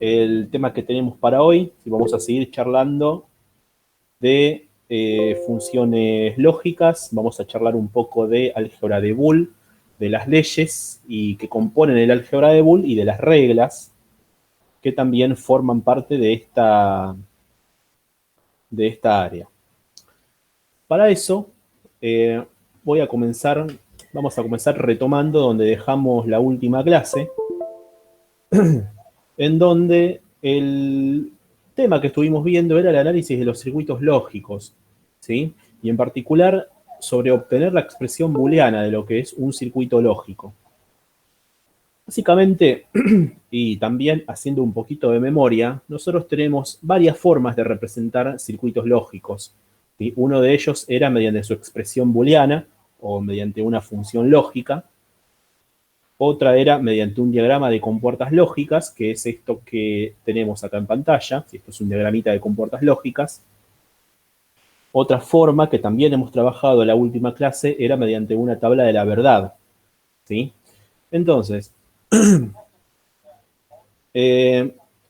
el tema que tenemos para hoy, y vamos a seguir charlando de funciones lógicas, vamos a charlar un poco de álgebra de Boole, de las leyes y que componen el álgebra de Boole y de las reglas que también forman parte de esta área. Para eso, eh, vamos a comenzar retomando donde dejamos la última clase, en donde el tema que estuvimos viendo era el análisis de los circuitos lógicos, ¿sí? Y en particular sobre obtener la expresión booleana de lo que es un circuito lógico. Básicamente, y también haciendo un poquito de memoria, nosotros tenemos varias formas de representar circuitos lógicos, ¿sí? Uno de ellos era mediante su expresión booleana o mediante una función lógica. Otra era mediante un diagrama de compuertas lógicas, que es esto que tenemos acá en pantalla. Esto es un diagramita de compuertas lógicas. Otra forma que también hemos trabajado en la última clase era mediante una tabla de la verdad, ¿sí? Entonces,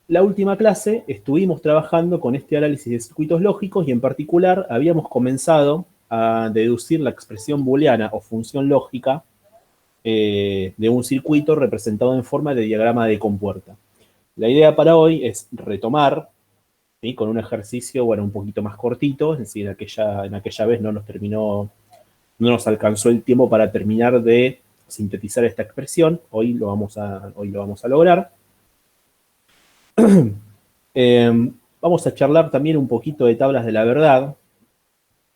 la última clase estuvimos trabajando con este análisis de circuitos lógicos y en particular habíamos comenzado a deducir la expresión booleana o función lógica de un circuito representado en forma de diagrama de compuerta. La idea para hoy es retomar, ¿sí? Con un ejercicio, bueno, un poquito más cortito, es decir, en aquella vez no nos alcanzó el tiempo para terminar de sintetizar esta expresión, hoy lo vamos a lograr. Vamos a charlar también un poquito de tablas de la verdad,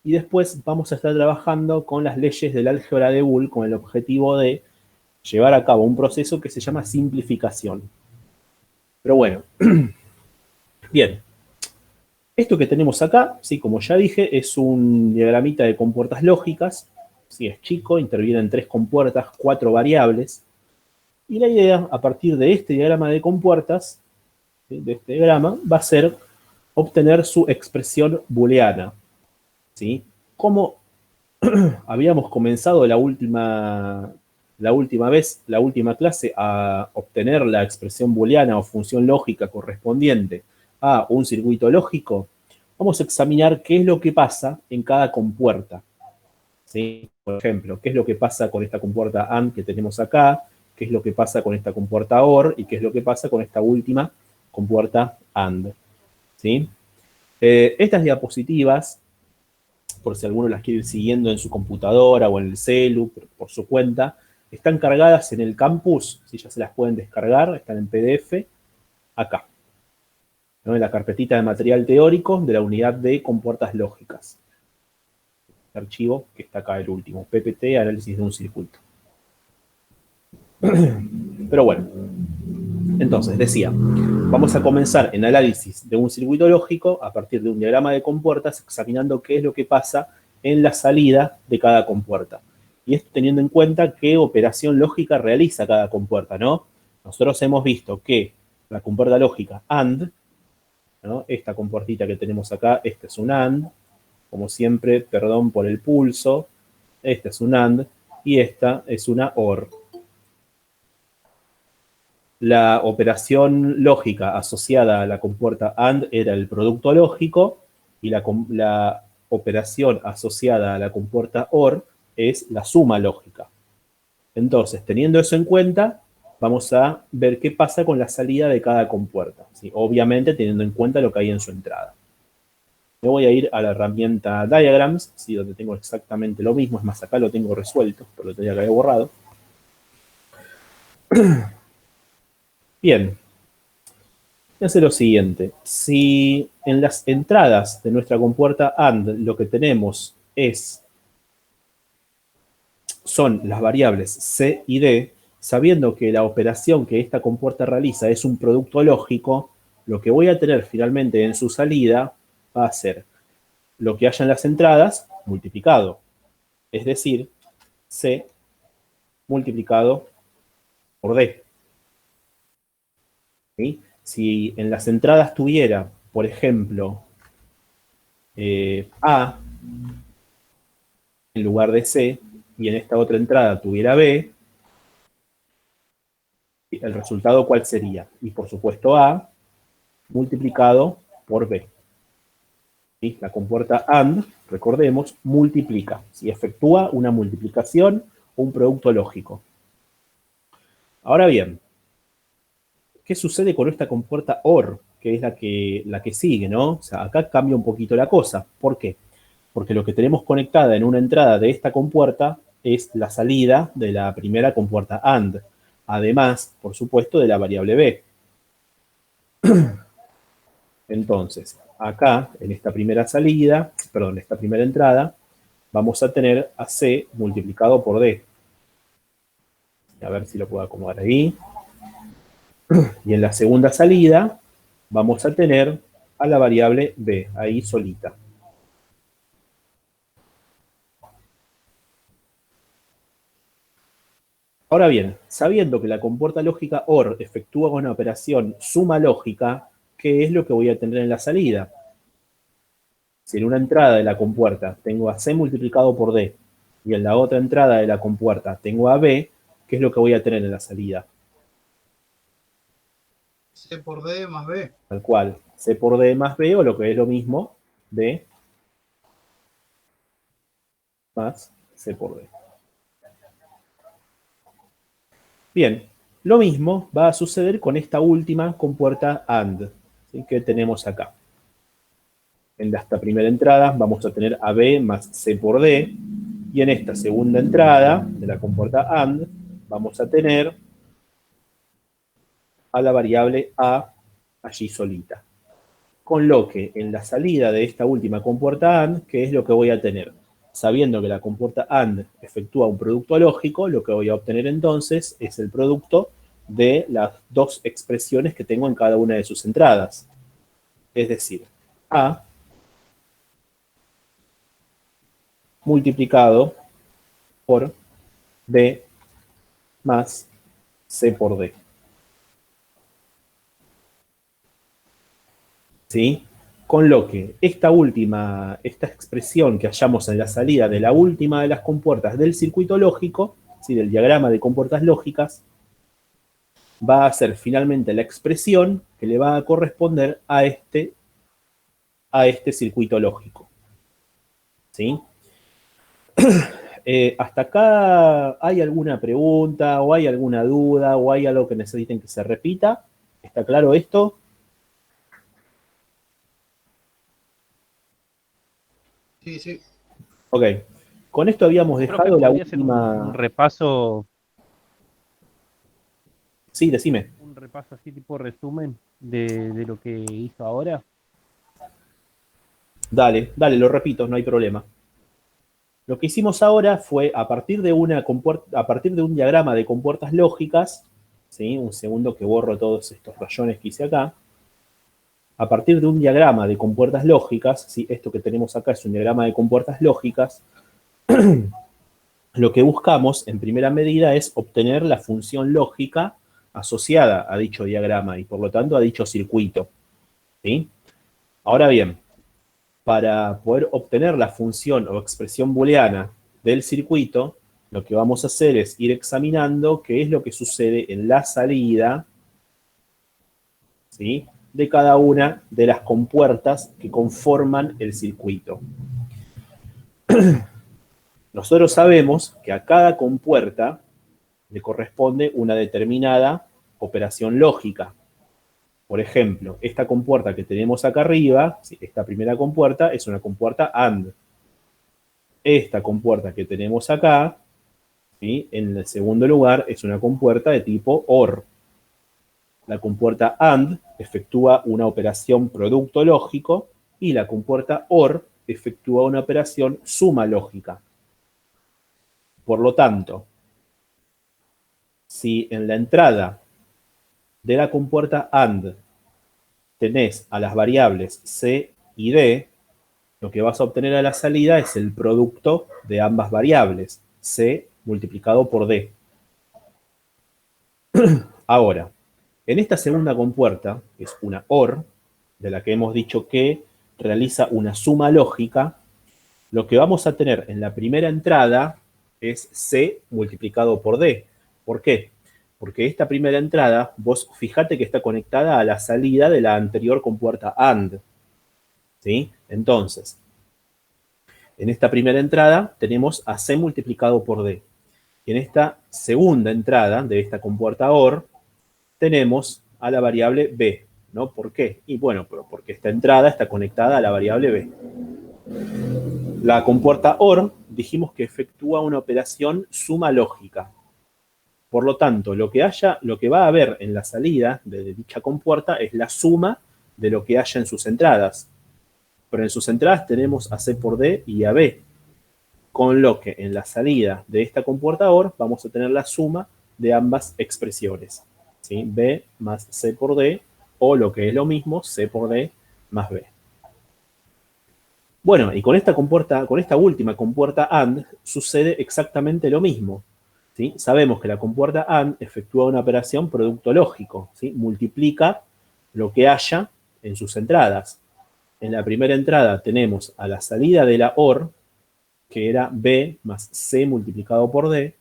y después vamos a estar trabajando con las leyes del álgebra de Boole con el objetivo de llevar a cabo un proceso que se llama simplificación. Pero bueno, bien. Esto que tenemos acá, sí, como ya dije, es un diagramita de compuertas lógicas. Sí, es chico, intervienen 3 compuertas, 4 variables. Y la idea, a partir de este diagrama de compuertas, ¿sí? De este diagrama, va a ser obtener su expresión booleana, ¿sí? Como habíamos comenzado la última clase, a obtener la expresión booleana o función lógica correspondiente a un circuito lógico, vamos a examinar qué es lo que pasa en cada compuerta, ¿sí? Por ejemplo, qué es lo que pasa con esta compuerta AND que tenemos acá, qué es lo que pasa con esta compuerta OR y qué es lo que pasa con esta última compuerta AND, ¿sí? Estas diapositivas, por si alguno las quiere ir siguiendo en su computadora o en el celu, por su cuenta, están cargadas en el campus, si ya se las pueden descargar, están en PDF, acá, ¿no? En la carpetita de material teórico de la unidad de compuertas lógicas. El archivo que está acá, el último, PPT, análisis de un circuito. Pero bueno, entonces decía, vamos a comenzar en análisis de un circuito lógico a partir de un diagrama de compuertas, examinando qué es lo que pasa en la salida de cada compuerta. Y esto teniendo en cuenta qué operación lógica realiza cada compuerta, ¿no? Nosotros hemos visto que la compuerta lógica AND, ¿no? Esta compuertita que tenemos acá, este es un AND, como siempre, perdón por el pulso, este es un AND y esta es una OR. La operación lógica asociada a la compuerta AND era el producto lógico y la operación asociada a la compuerta OR es la suma lógica. Entonces, teniendo eso en cuenta, vamos a ver qué pasa con la salida de cada compuerta, ¿sí? Obviamente teniendo en cuenta lo que hay en su entrada. Me voy a ir a la herramienta Diagrams, ¿sí? Donde tengo exactamente lo mismo, es más, acá lo tengo resuelto, pero lo tenía que haber borrado. Bien, hace lo siguiente, si en las entradas de nuestra compuerta AND lo que tenemos son las variables C y D, sabiendo que la operación que esta compuerta realiza es un producto lógico, lo que voy a tener finalmente en su salida va a ser lo que haya en las entradas multiplicado, es decir, C multiplicado por D. ¿Sí? Si en las entradas tuviera, por ejemplo, A en lugar de C, y en esta otra entrada tuviera B, el resultado ¿cuál sería? Y por supuesto A multiplicado por B. ¿Sí? La compuerta AND, recordemos, multiplica. ¿Sí? Efectúa una multiplicación o un producto lógico. Ahora bien, ¿qué sucede con esta compuerta OR? Que es la que sigue, ¿no? O sea, acá cambia un poquito la cosa. ¿Por qué? Porque lo que tenemos conectada en una entrada de esta compuerta es la salida de la primera compuerta AND. Además, por supuesto, de la variable B. Entonces, acá, en esta primera salida, perdón, esta primera entrada, vamos a tener a C multiplicado por D. A ver si lo puedo acomodar ahí. Y en la segunda salida, vamos a tener a la variable B, ahí solita. Ahora bien, sabiendo que la compuerta lógica OR efectúa una operación suma lógica, ¿qué es lo que voy a tener en la salida? Si en una entrada de la compuerta tengo a C multiplicado por D y en la otra entrada de la compuerta tengo a B, ¿qué es lo que voy a tener en la salida? C por D más B. Tal cual, C por D más B, o lo que es lo mismo, D más C por D. Bien, lo mismo va a suceder con esta última compuerta AND, ¿sí? Que tenemos acá. En esta primera entrada vamos a tener a B más C por D, y en esta segunda entrada de la compuerta AND vamos a tener a la variable A allí solita. Con lo que en la salida de esta última compuerta AND, ¿qué es lo que voy a tener? Sabiendo que la compuerta AND efectúa un producto lógico, lo que voy a obtener entonces es el producto de las dos expresiones que tengo en cada una de sus entradas. Es decir, A multiplicado por B más C por D. ¿Sí? Con lo que esta expresión que hallamos en la salida de la última de las compuertas del circuito lógico, ¿sí? Del diagrama de compuertas lógicas, va a ser finalmente la expresión que le va a corresponder a este circuito lógico. ¿Sí? ¿Hasta acá hay alguna pregunta o hay alguna duda o hay algo que necesiten que se repita? ¿Está claro esto? Sí, sí. Ok. Con esto habíamos Profe, dejado la ¿podría hacer última... Sí, decime. un repaso así tipo resumen de lo que hizo ahora? Dale, dale, lo repito, no hay problema. Lo que hicimos ahora fue, a partir de un diagrama de compuertas lógicas, ¿sí? Un segundo que borro todos estos rayones que hice acá. A partir de un diagrama de compuertas lógicas, ¿sí? Esto que tenemos acá es un diagrama de compuertas lógicas, lo que buscamos en primera medida es obtener la función lógica asociada a dicho diagrama y por lo tanto a dicho circuito. ¿Sí? Ahora bien, para poder obtener la función o expresión booleana del circuito, lo que vamos a hacer es ir examinando qué es lo que sucede en la salida, ¿sí? De cada una de las compuertas que conforman el circuito. Nosotros sabemos que a cada compuerta le corresponde una determinada operación lógica. Por ejemplo, esta compuerta que tenemos acá arriba, esta primera compuerta es una compuerta AND. Esta compuerta que tenemos acá, ¿sí? En el segundo lugar, es una compuerta de tipo OR. La compuerta AND efectúa una operación producto lógico y la compuerta OR efectúa una operación suma lógica. Por lo tanto, si en la entrada de la compuerta AND tenés a las variables C y D, lo que vas a obtener a la salida es el producto de ambas variables, C multiplicado por D. Ahora, en esta segunda compuerta, que es una OR, de la que hemos dicho que realiza una suma lógica, lo que vamos a tener en la primera entrada es C multiplicado por D. ¿Por qué? Porque esta primera entrada, vos fijate que está conectada a la salida de la anterior compuerta AND. ¿Sí? Entonces, en esta primera entrada tenemos a C multiplicado por D. Y en esta segunda entrada de esta compuerta OR tenemos a la variable B, ¿no? ¿Por qué? Y bueno, porque esta entrada está conectada a la variable B. La compuerta OR dijimos que efectúa una operación suma lógica. Por lo tanto, lo que va a haber en la salida de dicha compuerta es la suma de lo que haya en sus entradas. Pero en sus entradas tenemos a C por D y a B. Con lo que en la salida de esta compuerta OR vamos a tener la suma de ambas expresiones. ¿Sí? B más C por D, o lo que es lo mismo, C por D más B. Bueno, y con esta última compuerta AND sucede exactamente lo mismo. ¿Sí? Sabemos que la compuerta AND efectúa una operación producto lógico, ¿sí? Multiplica lo que haya en sus entradas. En la primera entrada tenemos a la salida de la OR, que era B más C multiplicado por D,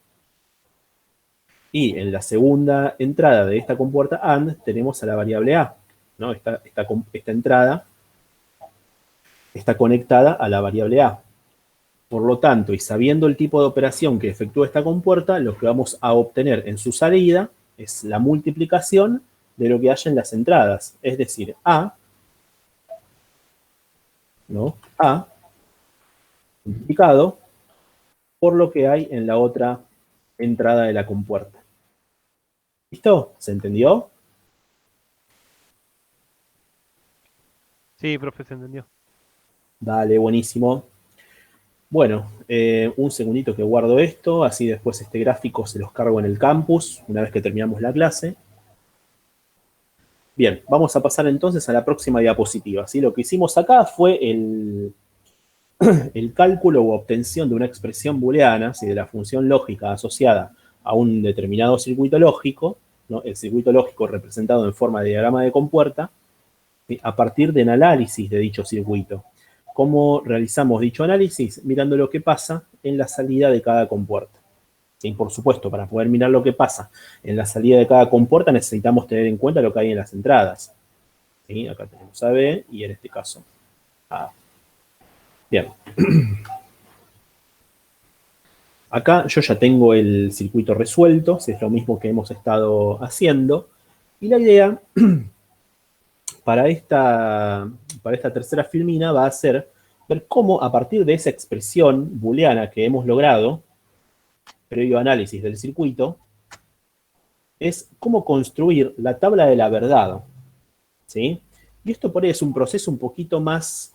y en la segunda entrada de esta compuerta AND tenemos a la variable A, ¿no? Esta entrada está conectada a la variable A. Por lo tanto, y sabiendo el tipo de operación que efectúa esta compuerta, lo que vamos a obtener en su salida es la multiplicación de lo que haya en las entradas. Es decir, A, ¿no? A multiplicado por lo que hay en la otra entrada de la compuerta. ¿Listo? ¿Se entendió? Sí, profe, se entendió. Dale, buenísimo. Bueno, un segundito que guardo esto, así después este gráfico se los cargo en el campus, una vez que terminamos la clase. Bien, vamos a pasar entonces a la próxima diapositiva, ¿sí? Lo que hicimos acá fue el cálculo u obtención de una expresión booleana, ¿sí? De la función lógica asociada a un determinado circuito lógico, ¿no? El circuito lógico representado en forma de diagrama de compuerta, ¿sí? A partir del análisis de dicho circuito. ¿Cómo realizamos dicho análisis? Mirando lo que pasa en la salida de cada compuerta. ¿Sí? Por supuesto, para poder mirar lo que pasa en la salida de cada compuerta necesitamos tener en cuenta lo que hay en las entradas. ¿Sí? Acá tenemos a B y en este caso a A. Bien. Acá yo ya tengo el circuito resuelto, es lo mismo que hemos estado haciendo. Y la idea para esta tercera filmina va a ser ver cómo a partir de esa expresión booleana que hemos logrado, previo análisis del circuito, es cómo construir la tabla de la verdad. ¿Sí? Y esto por ahí es un proceso un poquito más,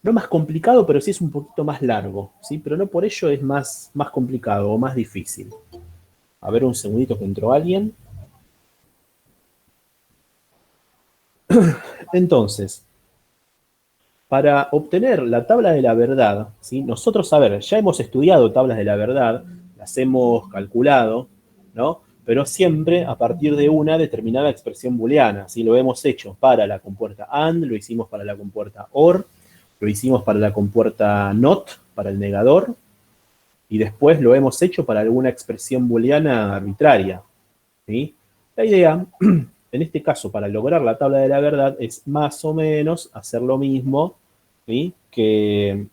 no más complicado, pero sí es un poquito más largo. ¿Sí? Pero no por ello es más complicado o más difícil. A ver un segundito que entró alguien. Entonces, para obtener la tabla de la verdad, ¿sí? Nosotros, a ver, ya hemos estudiado tablas de la verdad, las hemos calculado, ¿no? Pero siempre a partir de una determinada expresión booleana, ¿sí? Lo hemos hecho para la compuerta AND, lo hicimos para la compuerta OR, lo hicimos para la compuerta NOT, para el negador, y después lo hemos hecho para alguna expresión booleana arbitraria, ¿sí? La idea, en este caso, para lograr la tabla de la verdad, es más o menos hacer lo mismo, ¿sí? que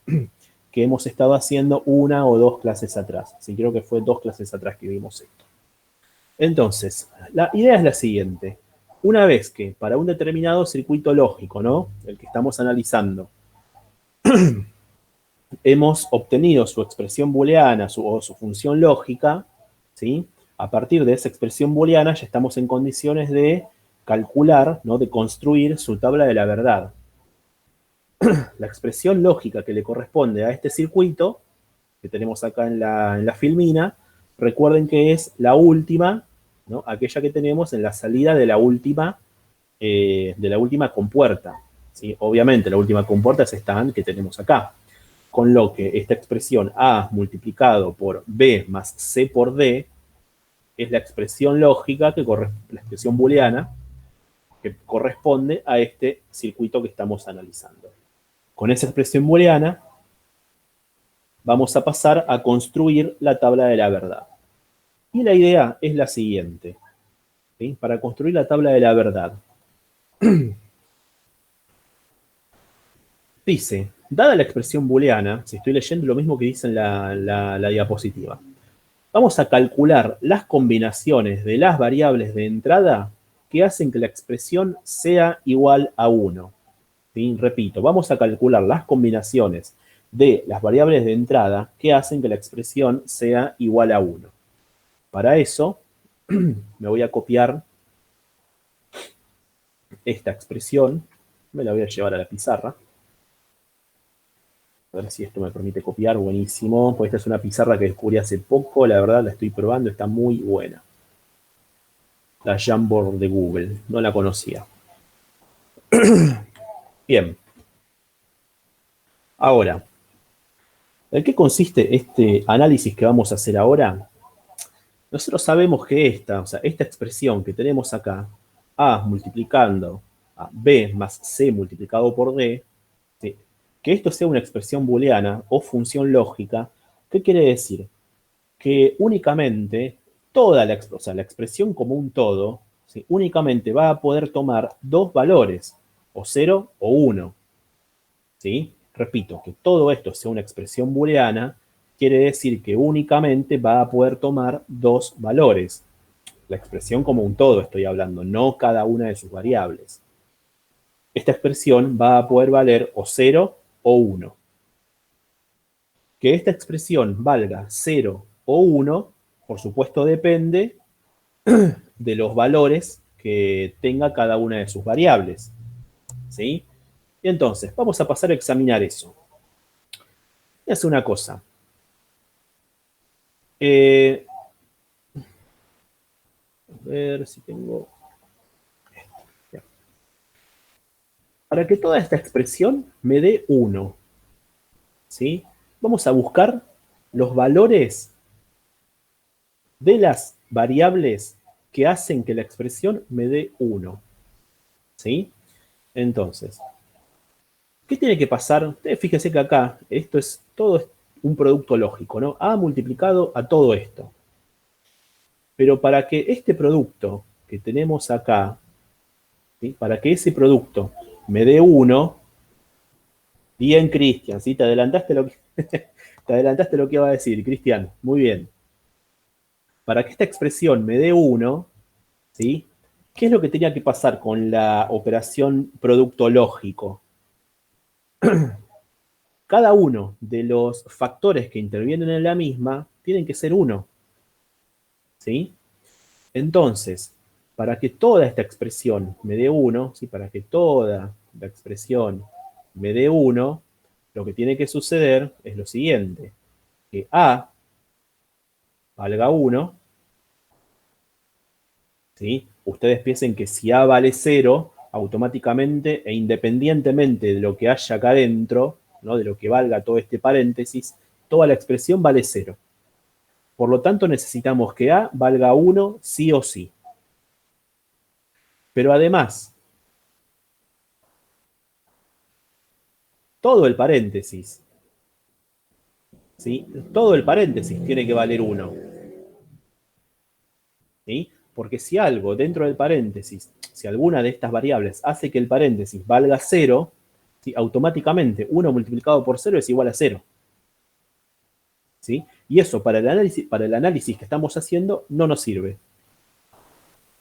hemos estado haciendo una o dos clases atrás. Sí, creo que fue 2 clases atrás que vimos esto. Entonces, la idea es la siguiente. Una vez que para un determinado circuito lógico, ¿no? El que estamos analizando, hemos obtenido su expresión booleana o su función lógica, ¿sí? A partir de esa expresión booleana ya estamos en condiciones de calcular, ¿no? De construir su tabla de la verdad. La expresión lógica que le corresponde a este circuito, que tenemos acá en la filmina, recuerden que es la última, ¿no? Aquella que tenemos en la salida de la última compuerta, ¿sí? Obviamente la última compuerta es esta AND que tenemos acá. Con lo que esta expresión A multiplicado por B más C por D es la expresión lógica, la expresión booleana, que corresponde a este circuito que estamos analizando. Con esa expresión booleana vamos a pasar a construir la tabla de la verdad. Y la idea es la siguiente. ¿Sí? Para construir la tabla de la verdad. Dice, dada la expresión booleana, si estoy leyendo lo mismo que dice en la diapositiva, vamos a calcular las combinaciones de las variables de entrada que hacen que la expresión sea igual a 1. ¿Sí? Repito, vamos a calcular las combinaciones de las variables de entrada que hacen que la expresión sea igual a 1. Para eso, me voy a copiar esta expresión, me la voy a llevar a la pizarra. A ver si esto me permite copiar, buenísimo. Pues esta es una pizarra que descubrí hace poco, la verdad la estoy probando, está muy buena. La Jamboard de Google, no la conocía. Bien. Ahora, ¿en qué consiste este análisis que vamos a hacer ahora? Nosotros sabemos que esta expresión que tenemos acá, A multiplicando a B más C multiplicado por D, ¿sí? Que esto sea una expresión booleana o función lógica, ¿qué quiere decir? Que únicamente toda la expresión como un todo, ¿sí? Únicamente va a poder tomar dos valores, o 0 o 1. ¿Sí? Repito, que todo esto sea una expresión booleana, quiere decir que únicamente va a poder tomar dos valores. La expresión como un todo estoy hablando, no cada una de sus variables. Esta expresión va a poder valer o 0 o 1. Que esta expresión valga 0 o 1, por supuesto, depende de los valores que tenga cada una de sus variables. ¿Sí? Y entonces, vamos a pasar a examinar eso. Voy a hacer una cosa. A ver si tengo... Para que toda esta expresión me dé 1, ¿sí? Vamos a buscar los valores de las variables que hacen que la expresión me dé 1, ¿sí? Entonces, ¿qué tiene que pasar? Ustedes fíjense que acá todo es un producto lógico, ¿no? A multiplicado a todo esto. Pero para que este producto que tenemos acá, ¿sí? Para que ese producto me dé 1, bien, Cristian, ¿sí? Te adelantaste lo que iba a decir, Cristian. Muy bien. Para que esta expresión me dé 1, ¿sí? ¿Qué es lo que tenía que pasar con la operación producto lógico? Cada uno de los factores que intervienen en la misma tienen que ser 1, ¿sí? Entonces, para que toda esta expresión me dé 1, ¿sí? Para que toda la expresión me dé 1, lo que tiene que suceder es lo siguiente, que A valga 1, ¿sí? Ustedes piensen que si A vale 0, automáticamente e independientemente de lo que haya acá adentro, ¿no? De lo que valga todo este paréntesis, toda la expresión vale 0. Por lo tanto, necesitamos que A valga 1 sí o sí. Pero además, todo el paréntesis, ¿sí? Todo el paréntesis tiene que valer 1. ¿Sí? Porque si algo dentro del paréntesis, si alguna de estas variables hace que el paréntesis valga 0, ¿sí? Automáticamente 1 multiplicado por 0 es igual a 0. ¿Sí? Y eso para el análisis que estamos haciendo no nos sirve.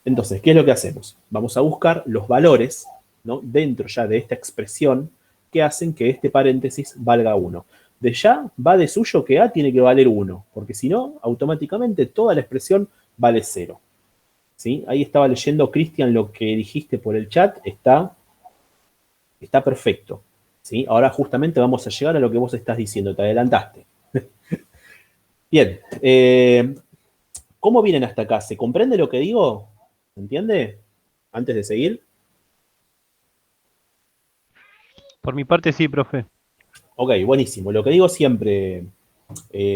Entonces, ¿qué es lo que hacemos? Vamos a buscar los valores, ¿no? Dentro ya de esta expresión que hacen que este paréntesis valga 1. De ya va de suyo que A tiene que valer 1, porque si no, automáticamente toda la expresión vale 0. ¿Sí? Ahí estaba leyendo, Cristian, lo que dijiste por el chat, está perfecto. ¿Sí? Ahora justamente vamos a llegar a lo que vos estás diciendo, te adelantaste. Bien, ¿cómo vienen hasta acá? ¿Se comprende lo que digo? ¿Se entiende? Antes de seguir. Por mi parte sí, profe. Ok, buenísimo. Lo que digo siempre,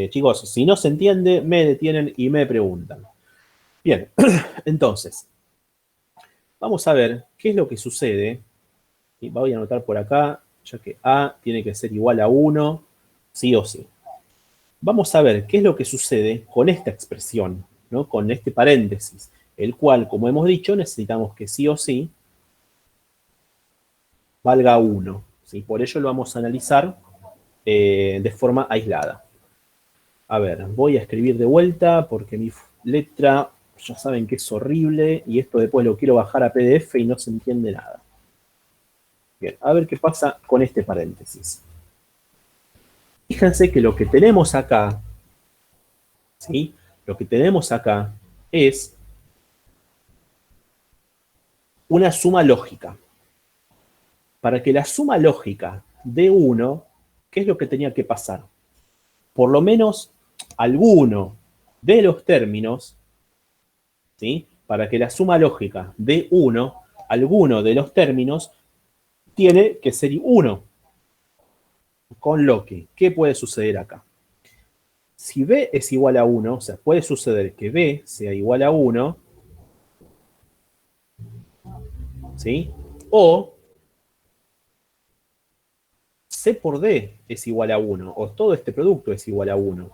chicos, si no se entiende, me detienen y me preguntan. Bien, entonces, vamos a ver qué es lo que sucede. Y voy a anotar por acá, ya que A tiene que ser igual a 1, sí o sí. vamos a ver qué es lo que sucede con esta expresión, ¿no? Con este paréntesis, el cual, como hemos dicho, necesitamos que sí o sí valga 1. ¿Sí? Por ello lo vamos a analizar de forma aislada. A ver, voy a escribir de vuelta porque mi letra, ya saben que es horrible, y esto después lo quiero bajar a PDF y no se entiende nada. Bien, a ver qué pasa con este paréntesis. Fíjense que lo que tenemos acá, ¿sí? Lo que tenemos acá es una suma lógica. Para que la suma lógica dé 1, ¿qué es lo que tenía que pasar? Por lo menos alguno de los términos, ¿sí? Para que la suma lógica dé 1, alguno de los términos tiene que ser 1. Con lo que, ¿qué puede suceder acá? Si B es igual a 1, o sea, puede suceder que B sea igual a 1, ¿sí? O C por D es igual a 1, o todo este producto es igual a 1.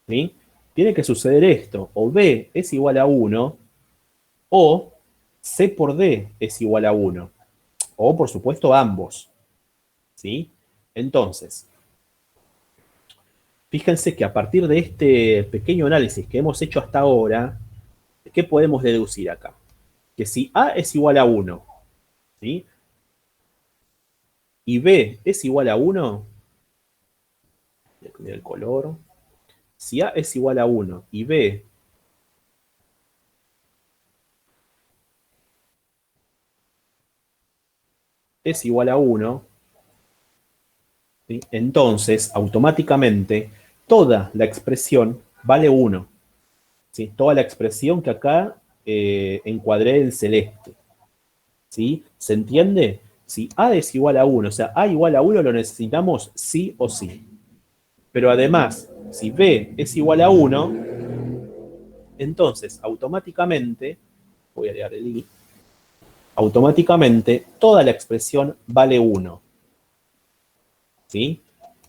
¿Sí? Tiene que suceder esto, o B es igual a 1, o C por D es igual a 1. O, por supuesto, ambos. ¿Sí? Entonces, fíjense que a partir de este pequeño análisis que hemos hecho hasta ahora, ¿qué podemos deducir acá? Que si A es igual a 1, ¿sí? Y B es igual a 1, voy a cambiar el color. Si A es igual a 1 y B es igual a 1, ¿sí? Entonces, automáticamente, toda la expresión vale 1. ¿Sí? Toda la expresión que acá encuadré en celeste. ¿Sí? ¿Se entiende? Si A es igual a 1, o sea, A igual a 1 lo necesitamos sí o sí. Pero además, si B es igual a 1, entonces automáticamente, voy a agregar el I, automáticamente toda la expresión vale 1. ¿Sí?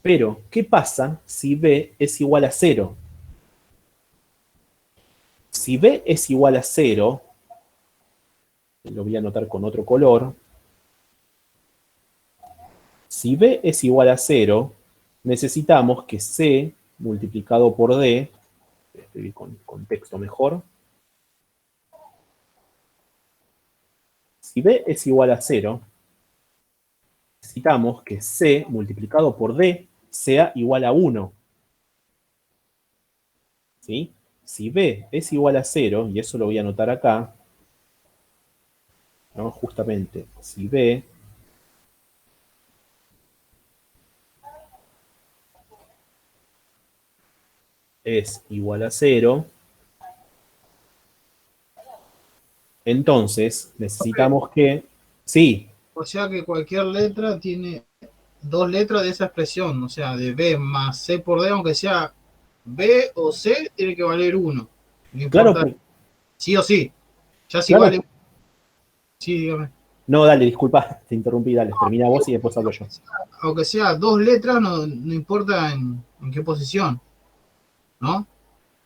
Pero, ¿qué pasa si B es igual a 0? Si B es igual a 0, lo voy a anotar con otro color. Si B es igual a 0, necesitamos que C multiplicado por D, voy a escribir con texto mejor. Si B es igual a 0, necesitamos que C multiplicado por D sea igual a 1. ¿Sí? Si B es igual a 0, y eso lo voy a anotar acá, ¿no? Justamente, si B es igual a 0, entonces necesitamos que... Sí, O sea que cualquier letra tiene dos letras de esa expresión, o sea, de B más C por D, aunque sea B o C, tiene que valer 1. No claro, importa, sí o sí. Ya si claro. vale, sí, dígame. No, dale, disculpa, te interrumpí, dale, termina vos y después hablo yo. Aunque sea dos letras, no importa en qué posición, ¿no?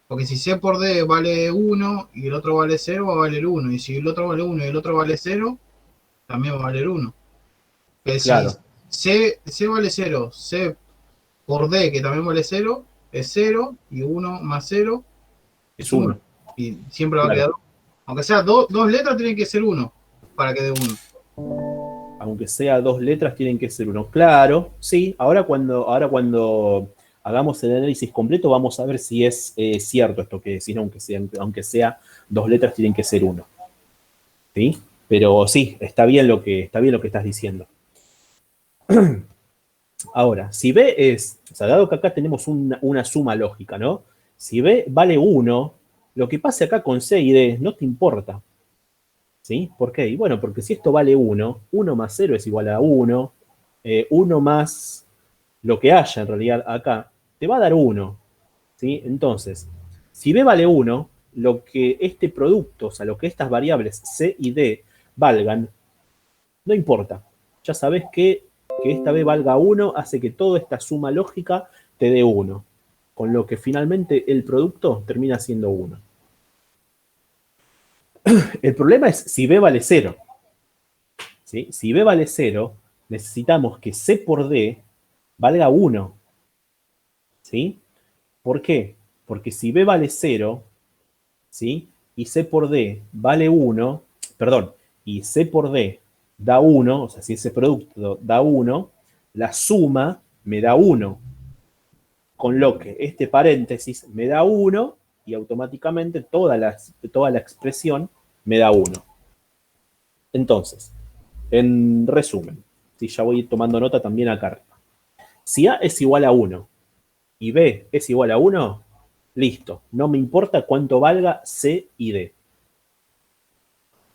Porque si C por D vale 1 y el otro vale 0, va a valer 1. Y si el otro vale 1 y el otro vale 0, también va a valer 1. Que si Claro, C vale 0, C por D, que también vale 0, es 0, y 1 más 0 es es 1. 1. Y siempre va a quedar Claro. 1. Aunque sea dos letras, tienen que ser 1 para que dé 1. Aunque sea dos letras, tienen que ser 1. Claro, sí. Ahora cuando hagamos el análisis completo, vamos a ver si es cierto esto que decís, ¿no? Aunque sea dos letras, tienen que ser 1. ¿Sí? Pero sí, está bien lo que estás diciendo. Ahora, si B es, o sea, dado que acá tenemos una suma lógica, ¿no? Si B vale 1, lo que pase acá con C y D no te importa. ¿Sí? ¿Por qué? Y bueno, porque si esto vale 1, 1 más 0 es igual a 1, 1 más lo que haya en realidad acá, te va a dar 1. ¿Sí? Entonces, si B vale 1, lo que este producto, o sea, lo que estas variables C y D valgan, no importa. Ya sabes que que esta B valga 1 hace que toda esta suma lógica te dé 1. Con lo que finalmente el producto termina siendo 1. El problema es si B vale 0. ¿Sí? Si B vale 0, necesitamos que C por D valga 1. ¿Sí? ¿Por qué? Porque si B vale 0, ¿sí? Y C por D vale 1, perdón, y C por D da 1, o sea, si ese producto da 1, la suma me da 1. Con lo que este paréntesis me da 1 y automáticamente toda la expresión me da 1. Entonces, en resumen, si ya voy tomando nota también acá. Si A es igual a 1 y B es igual a 1, listo. No me importa cuánto valga C y D.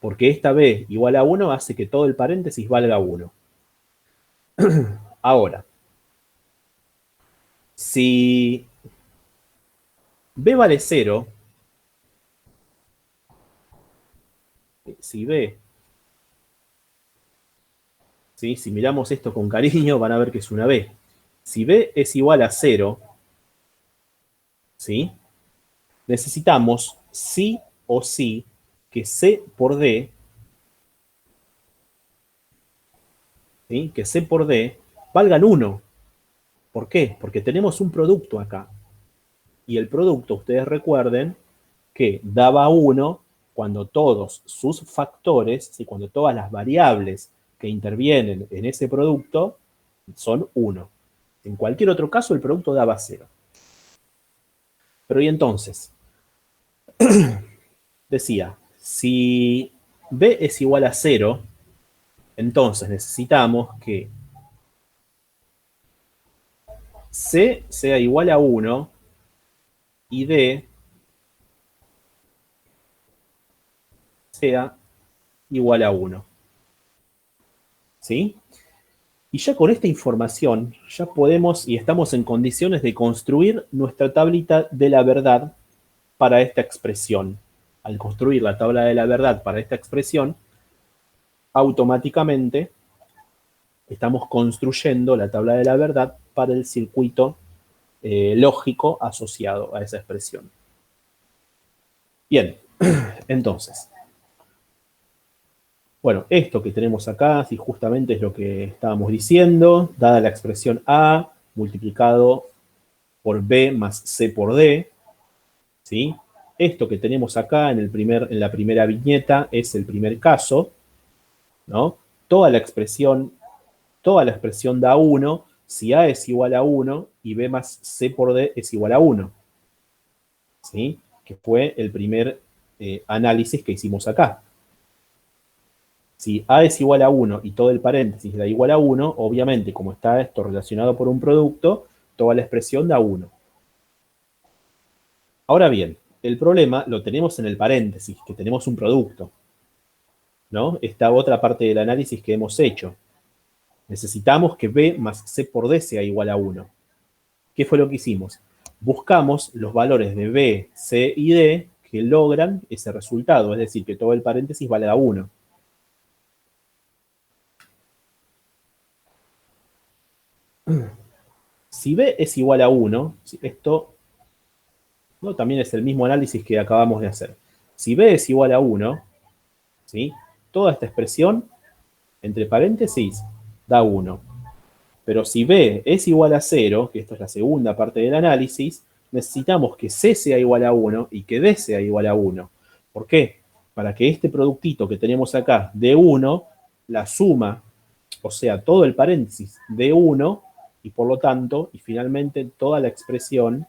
Porque esta B igual a 1 hace que todo el paréntesis valga 1. Ahora, si B vale 0, si B, ¿sí? Si miramos esto con cariño, van a ver que es una B. Si B es igual a 0, ¿sí? Necesitamos sí o sí que C por D, ¿sí? Que C por D valgan 1. ¿Por qué? Porque tenemos un producto acá. Y el producto, ustedes recuerden, que daba 1 cuando todos sus factores, ¿sí? Cuando todas las variables que intervienen en ese producto son 1. En cualquier otro caso, el producto daba 0. Pero y entonces, decía, si B es igual a 0, entonces necesitamos que C sea igual a 1 y D sea igual a 1. ¿Sí? Y ya con esta información, ya podemos y estamos en condiciones de construir nuestra tablita de la verdad para esta expresión. Al construir la tabla de la verdad para esta expresión, automáticamente estamos construyendo la tabla de la verdad para el circuito lógico asociado a esa expresión. Bien, entonces, bueno, esto que tenemos acá, si justamente es lo que estábamos diciendo, dada la expresión A multiplicado por B más C por D, ¿sí? Esto que tenemos acá en la primera viñeta es el primer caso, ¿no? Toda la expresión da 1 si A es igual a 1 y B más C por D es igual a 1, ¿sí? Que fue el primer análisis que hicimos acá. Si A es igual a 1 y todo el paréntesis da igual a 1, obviamente, como está esto relacionado por un producto, toda la expresión da 1. Ahora bien, el problema lo tenemos en el paréntesis, que tenemos un producto, ¿no? Esta otra parte del análisis que hemos hecho. Necesitamos que B más C por D sea igual a 1. ¿Qué fue lo que hicimos? Buscamos los valores de B, C y D que logran ese resultado, es decir, que todo el paréntesis valga 1. Si B es igual a 1, esto ¿no? También es el mismo análisis que acabamos de hacer. Si B es igual a 1, ¿sí? Toda esta expresión, entre paréntesis, da 1. Pero si B es igual a 0, que esto es la segunda parte del análisis, necesitamos que C sea igual a 1 y que D sea igual a 1. ¿Por qué? Para que este productito que tenemos acá de 1, la suma, o sea, todo el paréntesis de 1, y por lo tanto, y finalmente toda la expresión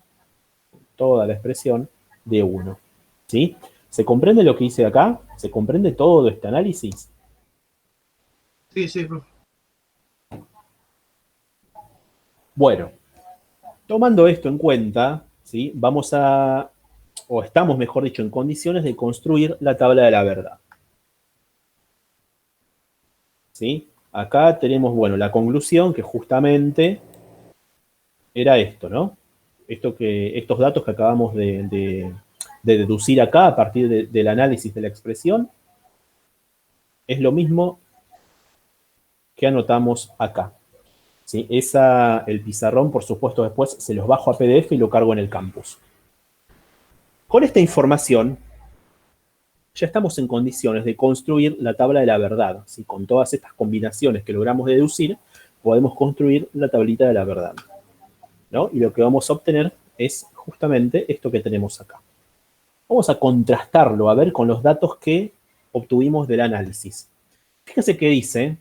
de 1. ¿Sí? ¿Se comprende lo que hice acá? ¿Se comprende todo este análisis? Sí, sí, profe. Bueno, tomando esto en cuenta, ¿sí? Estamos, mejor dicho, en condiciones de construir la tabla de la verdad. ¿Sí? Acá tenemos, bueno, la conclusión que justamente era esto, ¿no? Estos datos que acabamos de deducir acá a partir del análisis de la expresión es lo mismo que anotamos acá. ¿Sí? El pizarrón, por supuesto, después se los bajo a PDF y lo cargo en el campus. Con esta información, ya estamos en condiciones de construir la tabla de la verdad. ¿Sí? Con todas estas combinaciones que logramos deducir, podemos construir la tablita de la verdad, ¿no? Y lo que vamos a obtener es justamente esto que tenemos acá. Vamos a contrastarlo, a ver, con los datos que obtuvimos del análisis. Fíjense que dice,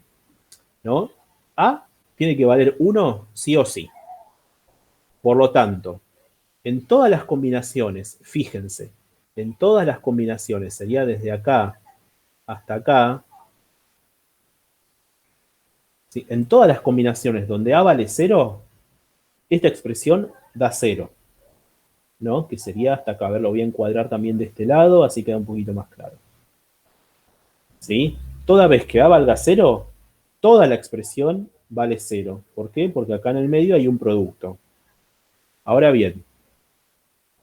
¿no? A tiene que valer 1 sí o sí. Por lo tanto, en todas las combinaciones, fíjense, en todas las combinaciones, sería desde acá hasta acá, ¿sí? En todas las combinaciones donde A vale 0, esta expresión da 0, ¿no? Que sería hasta acá. A ver, lo voy a encuadrar también de este lado, así queda un poquito más claro. ¿Sí? Toda vez que A valga 0, toda la expresión vale 0. ¿Por qué? Porque acá en el medio hay un producto. Ahora bien,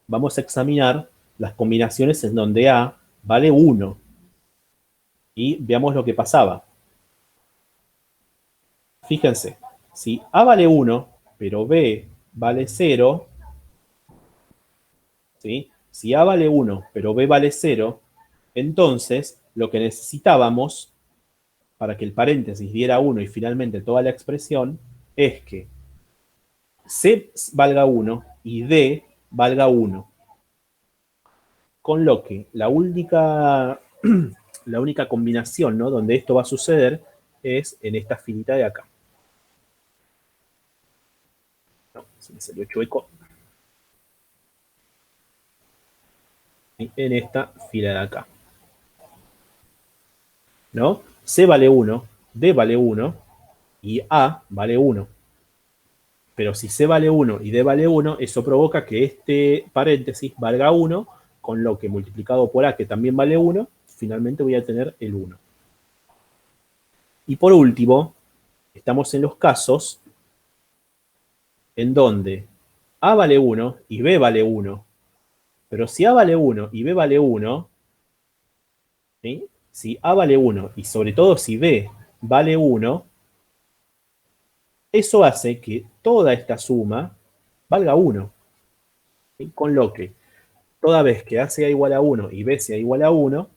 vamos a examinar las combinaciones en donde A vale 1. Y veamos lo que pasaba. Fíjense, si A vale 1, pero B vale 0, ¿sí? Si A vale 1, pero B vale 0, entonces lo que necesitábamos para que el paréntesis diera 1 y finalmente toda la expresión es que C valga 1 y D valga 1. Con lo que la única combinación, ¿no?, donde esto va a suceder es en esta filita de acá. No, se me salió chueco. En esta fila de acá, ¿no? C vale 1, D vale 1 y A vale 1. Pero si C vale 1 y D vale 1, eso provoca que este paréntesis valga 1, con lo que multiplicado por A, que también vale 1, finalmente voy a tener el 1. Y por último, estamos en los casos en donde A vale 1 y B vale 1. Pero si A vale 1 y B vale 1, ¿sí? Si A vale 1 y sobre todo si B vale 1, eso hace que toda esta suma valga 1. ¿Sí? Con lo que toda vez que A sea igual a 1 y B sea igual a 1,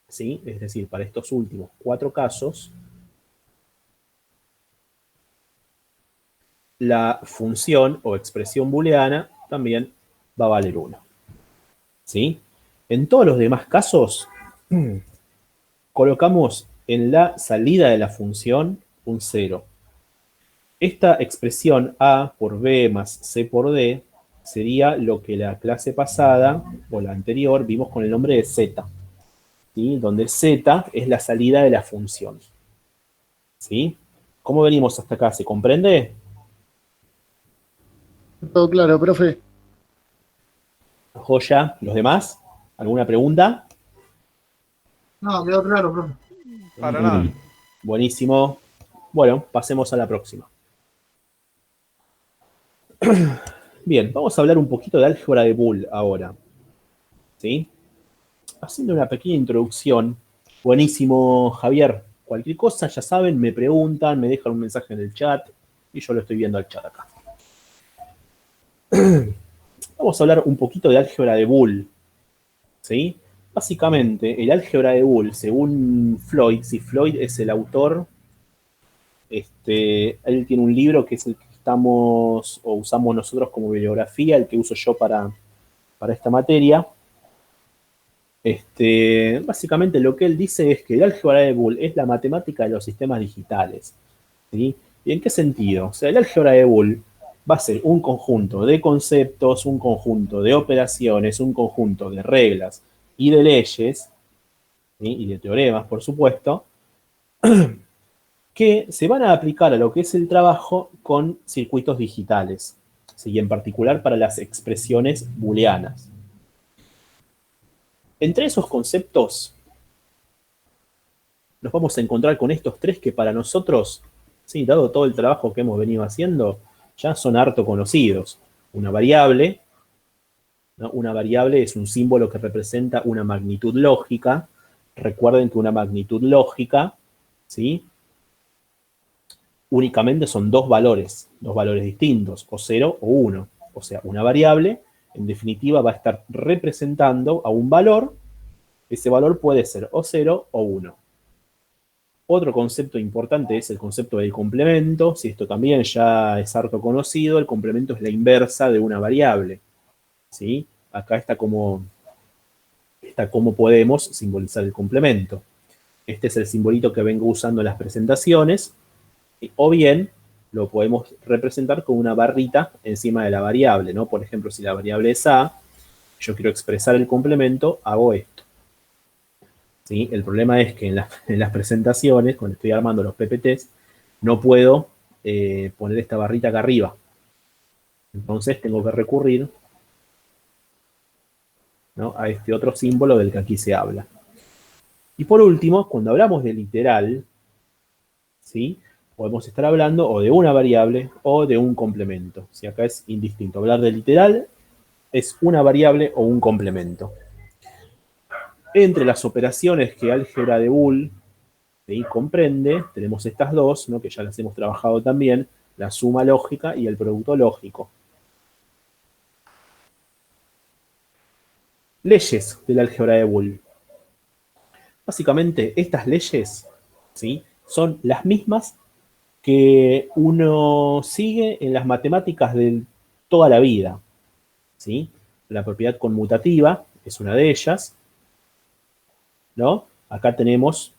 ¿sí? Es decir, para estos últimos 4 casos, la función o expresión booleana también va a valer 1. ¿Sí? En todos los demás casos, colocamos en la salida de la función un 0. Esta expresión A por B más C por D sería lo que la clase pasada o la anterior vimos con el nombre de Z, ¿sí? Donde Z es la salida de la función. ¿Sí? ¿Cómo venimos hasta acá? ¿Se comprende? Todo claro, profe. Joya, ¿los demás? ¿Alguna pregunta? No, quedó claro, profe. Para nada. Buenísimo. Bueno, pasemos a la próxima. Bien, vamos a hablar un poquito de álgebra de Boole ahora. ¿Sí? Haciendo una pequeña introducción. Buenísimo, Javier. Cualquier cosa, ya saben, me preguntan, me dejan un mensaje en el chat y yo lo estoy viendo al chat acá. Vamos a hablar un poquito de álgebra de Boole. ¿Sí? Básicamente, el álgebra de Boole, según Floyd, si Floyd es el autor, él tiene un libro que es el que estamos o usamos nosotros como bibliografía, el que uso yo para esta materia. Básicamente lo que él dice es que el álgebra de Boole es la matemática de los sistemas digitales. ¿Sí? ¿Y en qué sentido? O sea, el álgebra de Boole va a ser un conjunto de conceptos, un conjunto de operaciones, un conjunto de reglas y de leyes, ¿sí? Y de teoremas, por supuesto, que se van a aplicar a lo que es el trabajo con circuitos digitales, ¿sí? Y en particular para las expresiones booleanas. Entre esos conceptos nos vamos a encontrar con estos tres que para nosotros, sí, dado todo el trabajo que hemos venido haciendo, ya son harto conocidos. Una variable, ¿no? Una variable es un símbolo que representa una magnitud lógica. Recuerden que una magnitud lógica, ¿sí? únicamente son dos valores distintos, o 0 o 1. O sea, una variable, en definitiva, va a estar representando a un valor. Ese valor puede ser o 0 o 1. Otro concepto importante es el concepto del complemento. Si esto también ya es harto conocido, el complemento es la inversa de una variable. ¿Sí? Acá está cómo podemos simbolizar el complemento. Este es el simbolito que vengo usando en las presentaciones. O bien lo podemos representar con una barrita encima de la variable, ¿no? Por ejemplo, si la variable es A, yo quiero expresar el complemento, hago esto. ¿Sí? El problema es que en las presentaciones, cuando estoy armando los PPTs, no puedo poner esta barrita acá arriba. Entonces tengo que recurrir, ¿no?, a este otro símbolo del que aquí se habla. Y por último, cuando hablamos de literal, ¿sí?, podemos estar hablando o de una variable o de un complemento. Si acá es indistinto. Hablar de literal es una variable o un complemento. Entre las operaciones que álgebra de Boole, ¿sí?, comprende, tenemos estas dos, ¿no?, que ya las hemos trabajado también, la suma lógica y el producto lógico. Leyes del álgebra de Boole. Básicamente, estas leyes, ¿sí?, son las mismas que uno sigue en las matemáticas de toda la vida, ¿sí? La propiedad conmutativa es una de ellas, ¿no? Acá tenemos,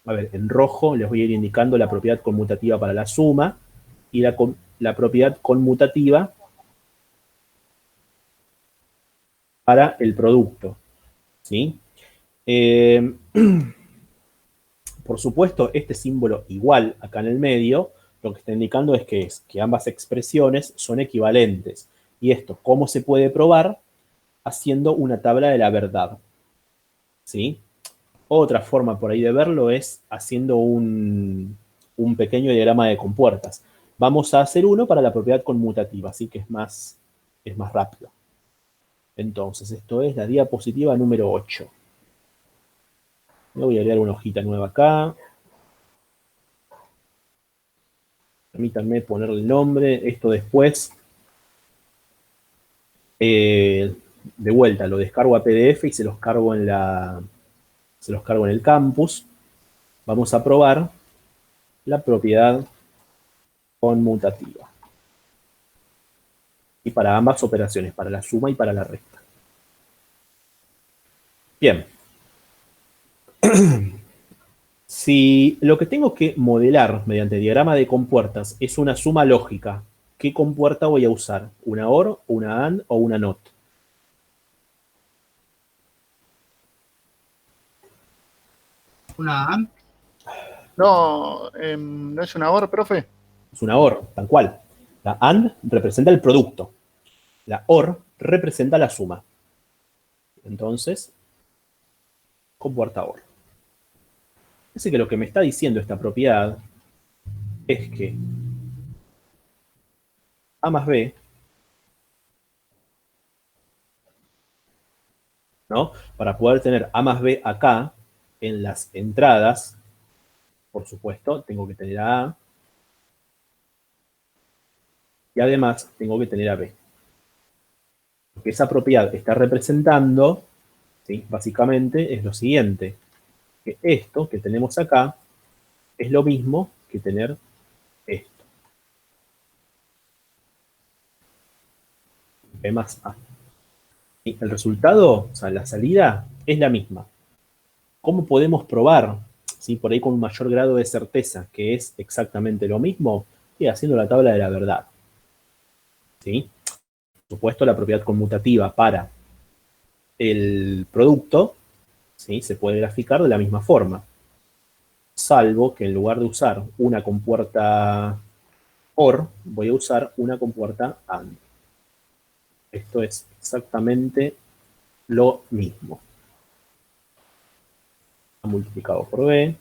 a ver, en rojo les voy a ir indicando la propiedad conmutativa para la suma y la propiedad conmutativa para el producto, ¿sí? Por supuesto, este símbolo igual acá en el medio, lo que está indicando es que ambas expresiones son equivalentes. Y esto, ¿cómo se puede probar? Haciendo una tabla de la verdad, ¿sí? Otra forma por ahí de verlo es haciendo un pequeño diagrama de compuertas. Vamos a hacer uno para la propiedad conmutativa, así que es más rápido. Entonces, esto es la diapositiva número 8. Me voy a agregar una hojita nueva acá. Permítanme ponerle el nombre. Esto después, de vuelta, lo descargo a PDF y se los cargo en el campus. Vamos a probar la propiedad conmutativa. Y para ambas operaciones, para la suma y para la resta. Bien. Si lo que tengo que modelar mediante diagrama de compuertas es una suma lógica, ¿qué compuerta voy a usar? ¿Una OR, una AND o una NOT? ¿Una AND? No, ¿no es una OR, profe? Es una OR, tal cual. La AND representa el producto. La OR representa la suma. Entonces, compuerta OR. Así que lo que me está diciendo esta propiedad es que A más B, ¿no?, para poder tener A más B acá, en las entradas, por supuesto, tengo que tener a A. Y además tengo que tener a B. Lo que esa propiedad está representando, ¿sí?, básicamente es lo siguiente. Que esto que tenemos acá es lo mismo que tener esto. B más A. Y el resultado, o sea, la salida, es la misma. ¿Cómo podemos probar, ¿sí?, por ahí con un mayor grado de certeza, que es exactamente lo mismo? Y haciendo la tabla de la verdad. ¿Sí? Por supuesto, la propiedad conmutativa para el producto, ¿sí?, se puede graficar de la misma forma. Salvo que en lugar de usar una compuerta OR, voy a usar una compuerta AND. Esto es exactamente lo mismo. Multiplicado por B.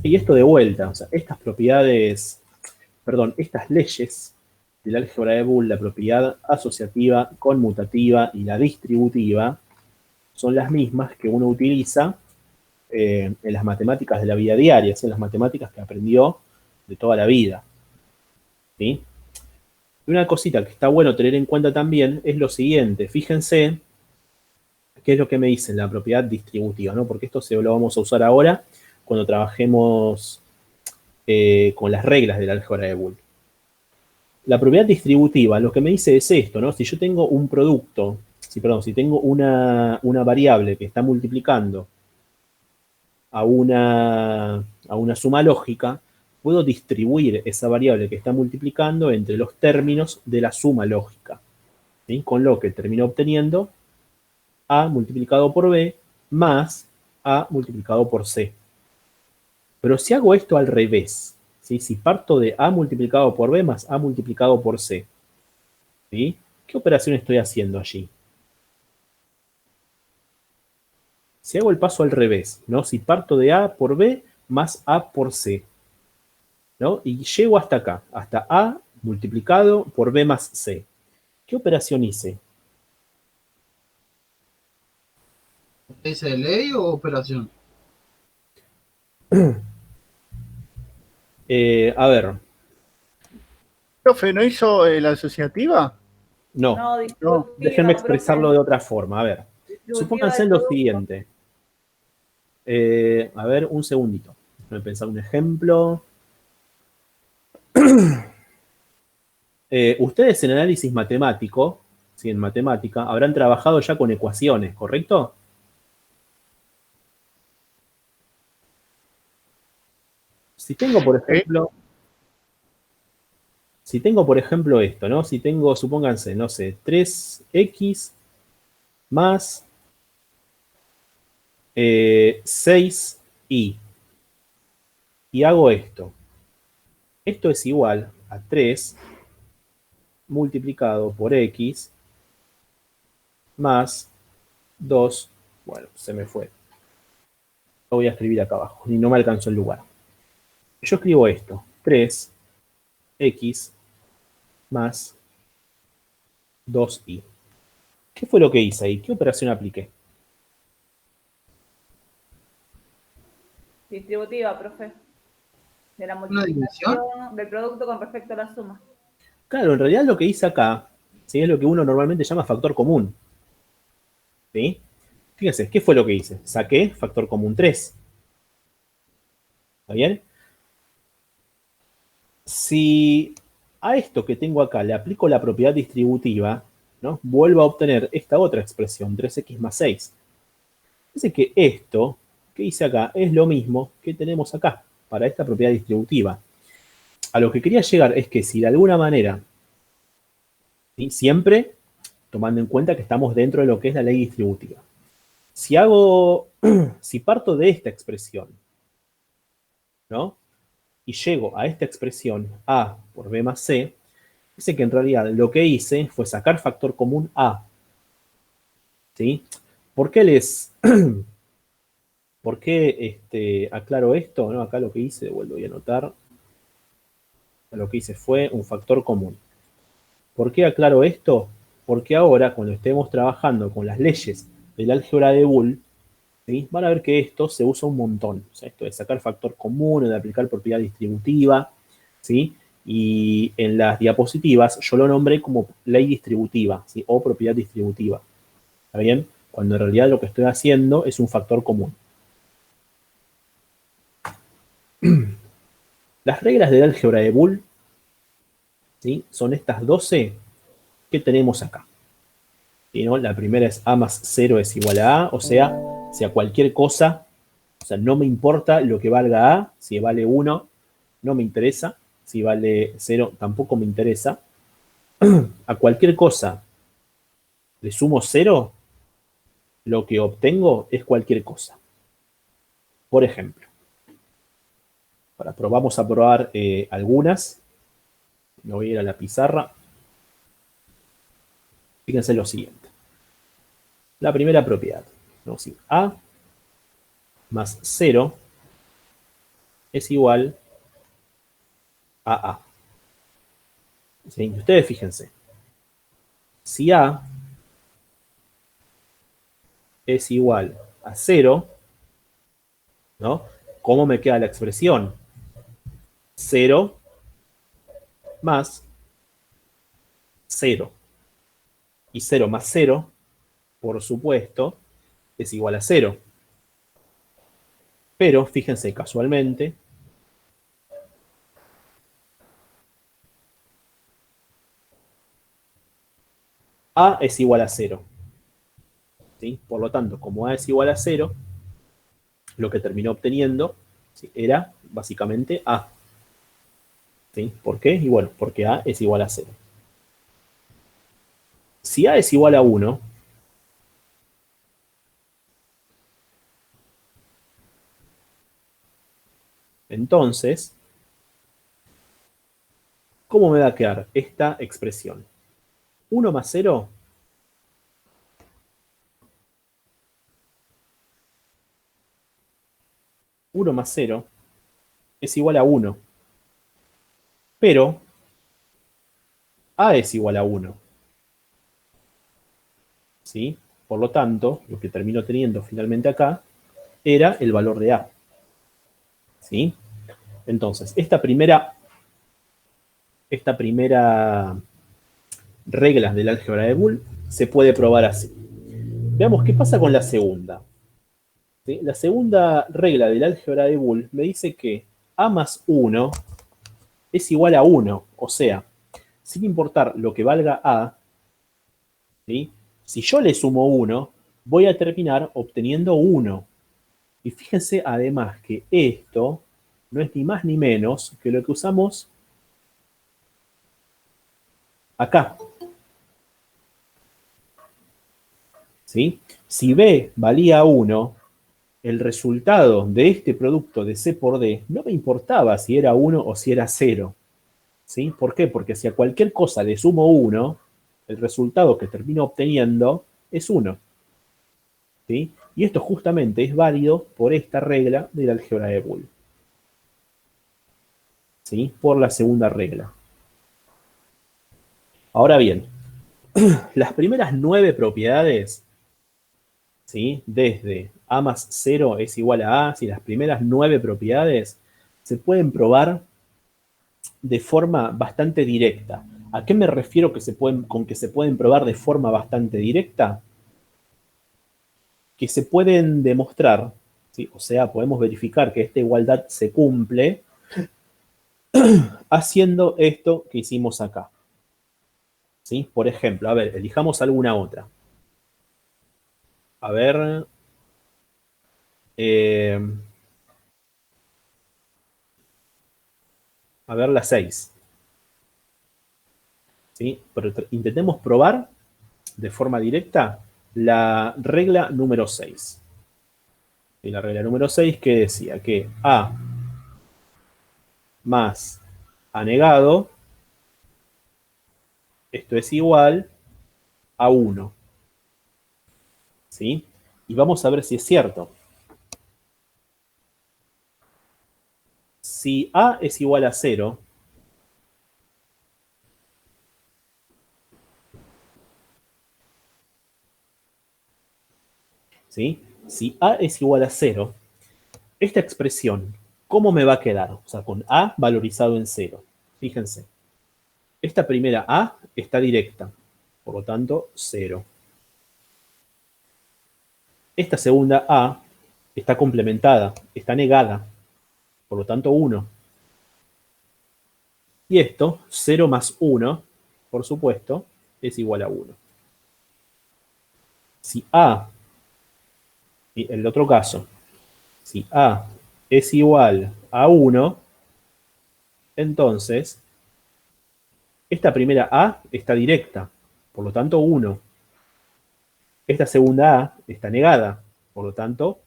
Y esto de vuelta, o sea, estas leyes del álgebra de Boole, la propiedad asociativa, conmutativa y la distributiva, son las mismas que uno utiliza en las matemáticas de la vida diaria, ¿sí? En las matemáticas que aprendió de toda la vida. ¿Sí? Y una cosita que está bueno tener en cuenta también es lo siguiente. Fíjense qué es lo que me dice la propiedad distributiva, ¿no? Porque esto lo vamos a usar ahora cuando trabajemos con las reglas del álgebra de Boole. La propiedad distributiva lo que me dice es esto, ¿no? Si yo tengo un producto, si tengo una variable que está multiplicando a una suma lógica, puedo distribuir esa variable que está multiplicando entre los términos de la suma lógica, ¿sí? Con lo que termino obteniendo A multiplicado por B más A multiplicado por C. Pero si hago esto al revés, ¿sí? Si parto de A multiplicado por B más A multiplicado por C, ¿sí? ¿Qué operación estoy haciendo allí? Si hago el paso al revés, ¿no? Si parto de A por B más A por C, ¿no? Y llego hasta acá, hasta A multiplicado por B más C. ¿Qué operación hice? ¿Dice de ley o operación? A ver, Profe, ¿no hizo la asociativa? no, No, No, déjenme distributiva, expresarlo de otra forma. A ver, distributiva supónganse del lo producto. siguiente. A ver, un segundito. Déjenme pensar un ejemplo. Ustedes en análisis matemático, ¿sí? En matemática, habrán trabajado ya con ecuaciones, ¿correcto? Si tengo, por ejemplo, esto, ¿no? Si tengo, supónganse, no sé, 3x más 6y. Y hago esto. Esto es igual a 3 multiplicado por x más 2. Bueno, se me fue. Lo voy a escribir acá abajo y no me alcanzó el lugar. Yo escribo esto. 3x más 2y. ¿Qué fue lo que hice ahí? ¿Qué operación apliqué? Distributiva, profe. De la ¿Una división? multiplicación del producto con respecto a la suma. Claro, en realidad lo que hice acá, ¿sí? Es lo que uno normalmente llama factor común. ¿Sí? Fíjense, ¿qué fue lo que hice? Saqué factor común 3. ¿Está bien? Si a esto que tengo acá le aplico la propiedad distributiva, ¿no? Vuelvo a obtener esta otra expresión, 3x más 6. Dice que esto que hice acá es lo mismo que tenemos acá, para esta propiedad distributiva. A lo que quería llegar es que si de alguna manera, ¿sí? Siempre tomando en cuenta que estamos dentro de lo que es la ley distributiva. Si parto de esta expresión, ¿no? Y llego a esta expresión A por B más C, dice que en realidad lo que hice fue sacar factor común A. ¿Sí? ¿Por qué aclaro esto? ¿No? Acá lo que hice, vuelvo a anotar, lo que hice fue un factor común. ¿Por qué aclaro esto? Porque ahora, cuando estemos trabajando con las leyes del álgebra de Boole, ¿sí? Van a ver que esto se usa un montón. O sea, esto de sacar factor común, de aplicar propiedad distributiva, ¿sí? Y en las diapositivas yo lo nombré como ley distributiva, ¿sí? O propiedad distributiva. ¿Está bien? Cuando en realidad lo que estoy haciendo es un factor común. Las reglas del álgebra de Boole, ¿sí? Son estas 12 que tenemos acá. ¿Sí, no? La primera es A más 0 es igual a A, o sea, si a cualquier cosa, o sea, no me importa lo que valga A, si vale 1, no me interesa, si vale 0, tampoco me interesa. A cualquier cosa le sumo 0, lo que obtengo es cualquier cosa. Por ejemplo, vamos a probar algunas. Me voy a ir a la pizarra. Fíjense lo siguiente. La primera propiedad. ¿No? Si A más 0 es igual a A. ¿Sí? Ustedes fíjense. Si A es igual a 0, ¿no? ¿Cómo me queda la expresión? 0 más 0. Y 0 más 0, por supuesto, es igual a 0. Pero, fíjense, casualmente, A es igual a 0. ¿Sí? Por lo tanto, como A es igual a 0, lo que terminó obteniendo, ¿sí?, era básicamente A. ¿Sí? ¿Por qué? Y bueno, porque A es igual a 0. Si A es igual a 1, entonces, ¿cómo me va a quedar esta expresión? 1 más 0 1 más 0 es igual a 1. Pero A es igual a 1. ¿Sí? Por lo tanto, lo que termino teniendo finalmente acá era el valor de A. ¿Sí? Entonces, esta primera regla del álgebra de Boole se puede probar así. Veamos qué pasa con la segunda. ¿Sí? La segunda regla del álgebra de Boole me dice que A más 1 es igual a 1. O sea, sin importar lo que valga A, ¿sí?, si yo le sumo 1, voy a terminar obteniendo 1. Y fíjense además que esto no es ni más ni menos que lo que usamos acá. ¿Sí? Si B valía 1, el resultado de este producto de C por D no me importaba si era 1 o si era 0. ¿Sí? ¿Por qué? Porque si a cualquier cosa le sumo 1, el resultado que termino obteniendo es 1. ¿Sí? Y esto justamente es válido por esta regla del álgebra de Boole. ¿Sí? Por la segunda regla. Ahora bien, las primeras 9 propiedades, ¿sí?, desde A más 0 es igual a A, si las primeras 9 propiedades se pueden probar de forma bastante directa. ¿A qué me refiero con que se pueden probar de forma bastante directa? Que se pueden demostrar, ¿sí?, o sea, podemos verificar que esta igualdad se cumple haciendo esto que hicimos acá. ¿Sí? Por ejemplo, a ver, elijamos alguna otra. A ver. A ver la 6. ¿Sí? Pero intentemos probar de forma directa la regla número 6. Y la regla número 6 que decía que A más A negado, esto es igual a 1. ¿Sí? Y vamos a ver si es cierto. Si A es igual a 0, ¿sí?, si A es igual a 0, esta expresión, ¿cómo me va a quedar? O sea, con A valorizado en 0. Fíjense. Esta primera A está directa, por lo tanto, 0. Esta segunda A está complementada, está negada, por lo tanto, 1. Y esto, 0 más 1, por supuesto, es igual a 1. Si A, y el otro caso, si A es igual a 1, entonces, esta primera A está directa, por lo tanto, 1. Esta segunda A está negada, por lo tanto,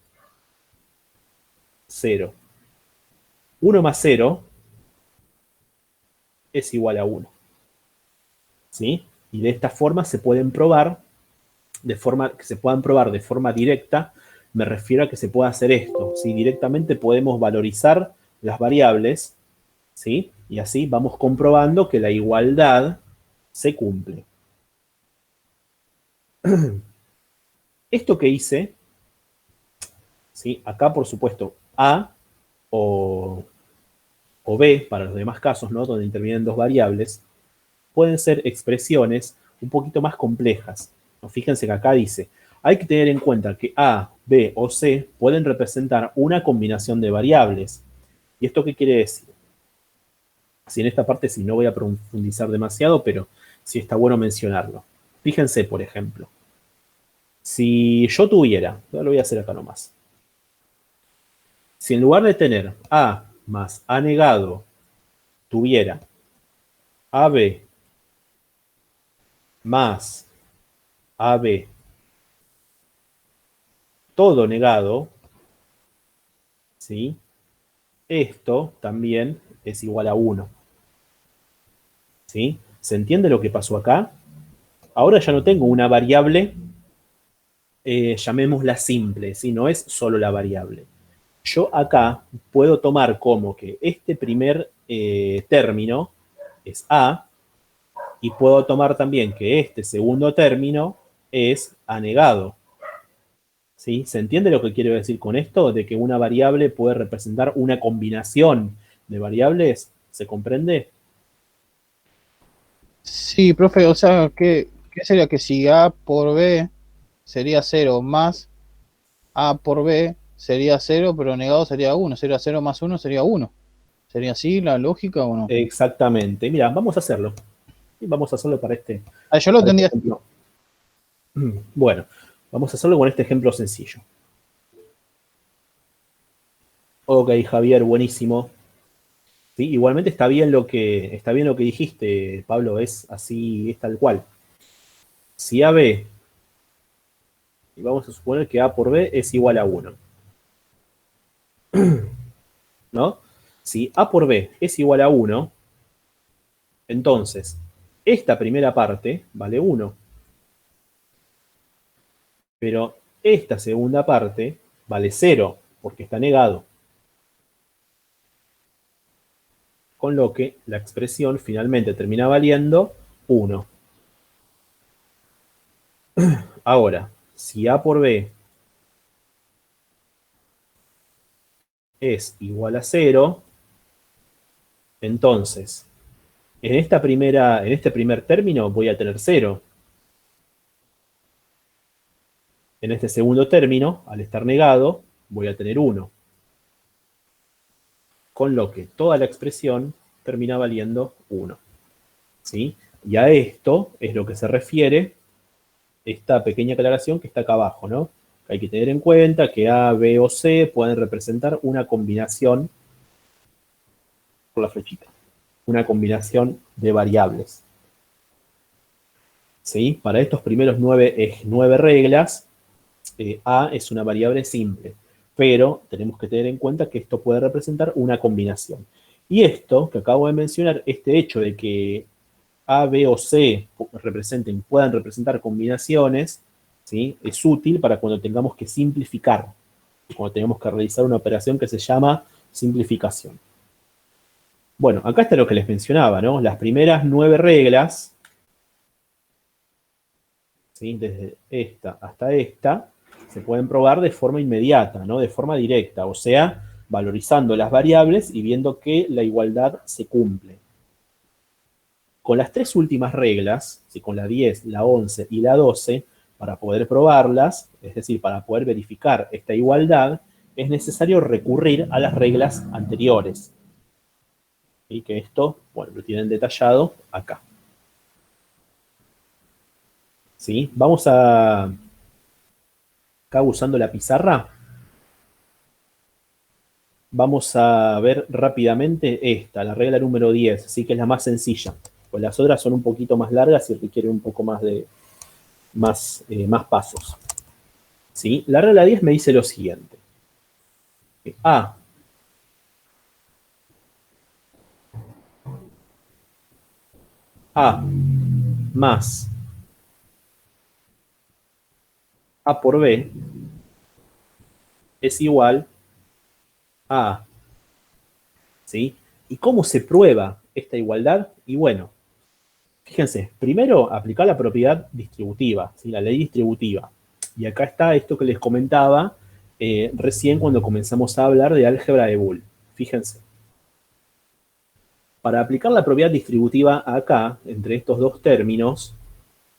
0. 1 más 0 es igual a 1. ¿Sí? Y de esta forma se pueden probar, que se puedan probar de forma directa, me refiero a que se pueda hacer esto. ¿Sí? Directamente podemos valorizar las variables, ¿sí?, y así vamos comprobando que la igualdad se cumple. Esto que hice, ¿sí?, acá por supuesto A o B, para los demás casos, ¿no? Donde intervienen dos variables, pueden ser expresiones un poquito más complejas. Fíjense que acá dice, hay que tener en cuenta que A, B o C pueden representar una combinación de variables. ¿Y esto qué quiere decir? Si en esta parte sí no voy a profundizar demasiado, pero sí está bueno mencionarlo. Fíjense, por ejemplo, si yo tuviera, lo voy a hacer acá nomás. Si en lugar de tener A más A negado, tuviera AB más AB todo negado, ¿sí? Esto también es igual a 1. ¿Sí? ¿Se entiende lo que pasó acá? Ahora ya no tengo una variable, llamémosla simple, ¿sí? No es solo la variable. Yo acá puedo tomar como que este primer término es A, y puedo tomar también que este segundo término es A negado. ¿Sí? ¿Se entiende lo que quiero decir con esto? De que una variable puede representar una combinación de variables. ¿Se comprende? Sí, profe, o sea, ¿qué sería? Que si A por B sería 0 más A por B sería 0, pero negado sería 1. Sería 0 más 1 sería 1. ¿Sería así la lógica o no? Exactamente. Mira, vamos a hacerlo. Vamos a hacerlo para este Yo lo entendía. ejemplo. Bueno, vamos a hacerlo con este ejemplo sencillo. Ok, Javier, buenísimo. Sí, igualmente está bien lo que dijiste, Pablo, es así, es tal cual. Si AB, y vamos a suponer que A por B es igual a 1, ¿no? Si A por B es igual a 1, entonces esta primera parte vale 1, pero esta segunda parte vale 0, porque está negado. Con lo que la expresión finalmente termina valiendo 1. Ahora, si A por B es igual a 0, entonces en este primer término voy a tener 0. En este segundo término, al estar negado, voy a tener 1. Con lo que toda la expresión termina valiendo 1. ¿Sí? Y a esto es lo que se refiere esta pequeña aclaración que está acá abajo, ¿no? Hay que tener en cuenta que A, B o C pueden representar una combinación, por la flechita, una combinación de variables. ¿Sí? Para estos primeros 9 reglas, A es una variable simple, pero tenemos que tener en cuenta que esto puede representar una combinación. Y esto que acabo de mencionar, este hecho de que A, B o C puedan representar combinaciones, ¿sí? Es útil para cuando tengamos que simplificar, cuando tenemos que realizar una operación que se llama simplificación. Bueno, acá está lo que les mencionaba, ¿no? Las primeras 9 reglas, ¿sí? Desde esta hasta esta, se pueden probar de forma inmediata, ¿no? De forma directa, o sea, valorizando las variables y viendo que la igualdad se cumple. Con las 3 últimas reglas, ¿sí? Con la 10, la 11 y la 12, para poder probarlas, es decir, para poder verificar esta igualdad, es necesario recurrir a las reglas anteriores. Y que esto, bueno, lo tienen detallado acá. ¿Sí? Vamos a, acá usando la pizarra, vamos a ver rápidamente esta, la regla número 10, ¿sí? Que es la más sencilla. Pues las otras son un poquito más largas y requieren un poco más de más pasos. ¿Sí? La regla 10 me dice lo siguiente. A más A por B es igual a A. ¿Sí? ¿Y cómo se prueba esta igualdad? Y bueno, fíjense, primero aplicar la propiedad distributiva, ¿sí? La ley distributiva. Y acá está esto que les comentaba, recién cuando comenzamos a hablar de álgebra de Boole. Fíjense. Para aplicar la propiedad distributiva acá, entre estos dos términos,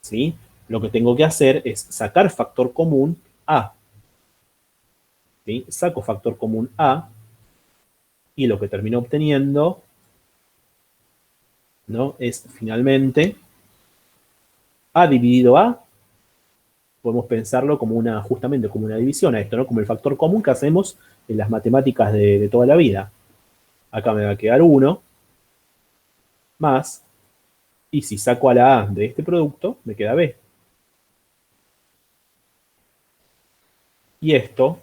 ¿sí? Lo que tengo que hacer es sacar factor común A. ¿Sí? Saco factor común A y lo que termino obteniendo, ¿no? Es finalmente A dividido A. Podemos pensarlo como justamente como una división a esto, ¿no? Como el factor común que hacemos en las matemáticas de toda la vida. Acá me va a quedar 1 más, y si saco a la A de este producto, me queda B. Y esto,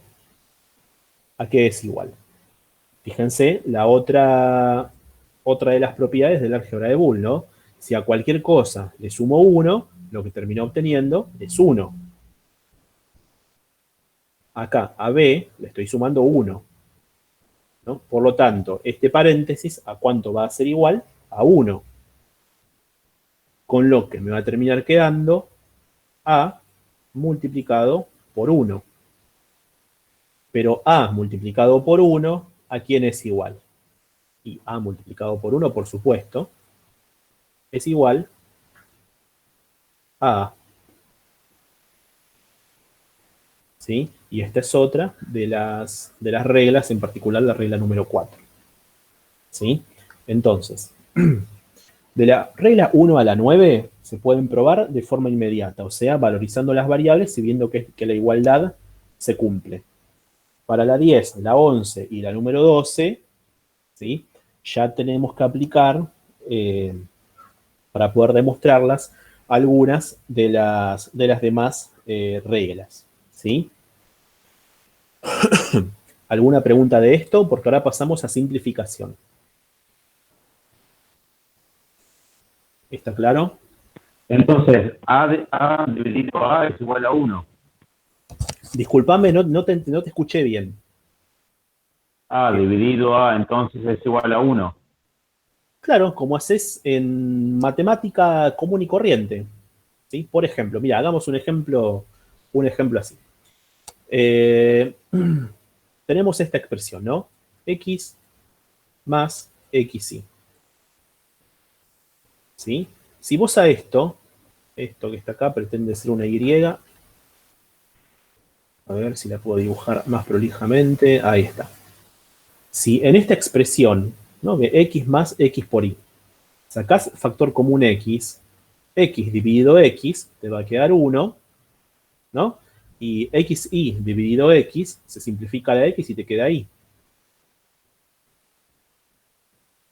¿a qué es igual? Fíjense, la otra de las propiedades del álgebra de Boole, ¿no? Si a cualquier cosa le sumo 1, lo que termino obteniendo es 1. Acá a B le estoy sumando 1, ¿no? Por lo tanto, este paréntesis, ¿a cuánto va a ser igual? A 1. Con lo que me va a terminar quedando A multiplicado por 1. Pero A multiplicado por 1, ¿a quién es igual? Y A multiplicado por 1, por supuesto, es igual a A. ¿Sí? Y esta es otra de las reglas, en particular la regla número 4. ¿Sí? Entonces, de la regla 1 a la 9 se pueden probar de forma inmediata, o sea, valorizando las variables y viendo que la igualdad se cumple. Para la 10, la 11 y la número 12, ¿sí? Ya tenemos que aplicar, para poder demostrarlas, algunas de las demás reglas. ¿Sí? ¿Alguna pregunta de esto? Porque ahora pasamos a simplificación. ¿Está claro? Entonces, A dividido A es igual a 1. Disculpame, no te escuché bien. A dividido A entonces es igual a 1. Claro, como haces en matemática común y corriente. ¿Sí? Por ejemplo, mira, hagamos un ejemplo así. Tenemos esta expresión, ¿no? X más XY. ¿Sí? Si vos a esto que está acá pretende ser una Y, a ver si la puedo dibujar más prolijamente, ahí está. Si en esta expresión, ¿no? De X más X por Y, sacás factor común X dividido X, te va a quedar 1, ¿no? Y XY dividido X, se simplifica la X y te queda Y.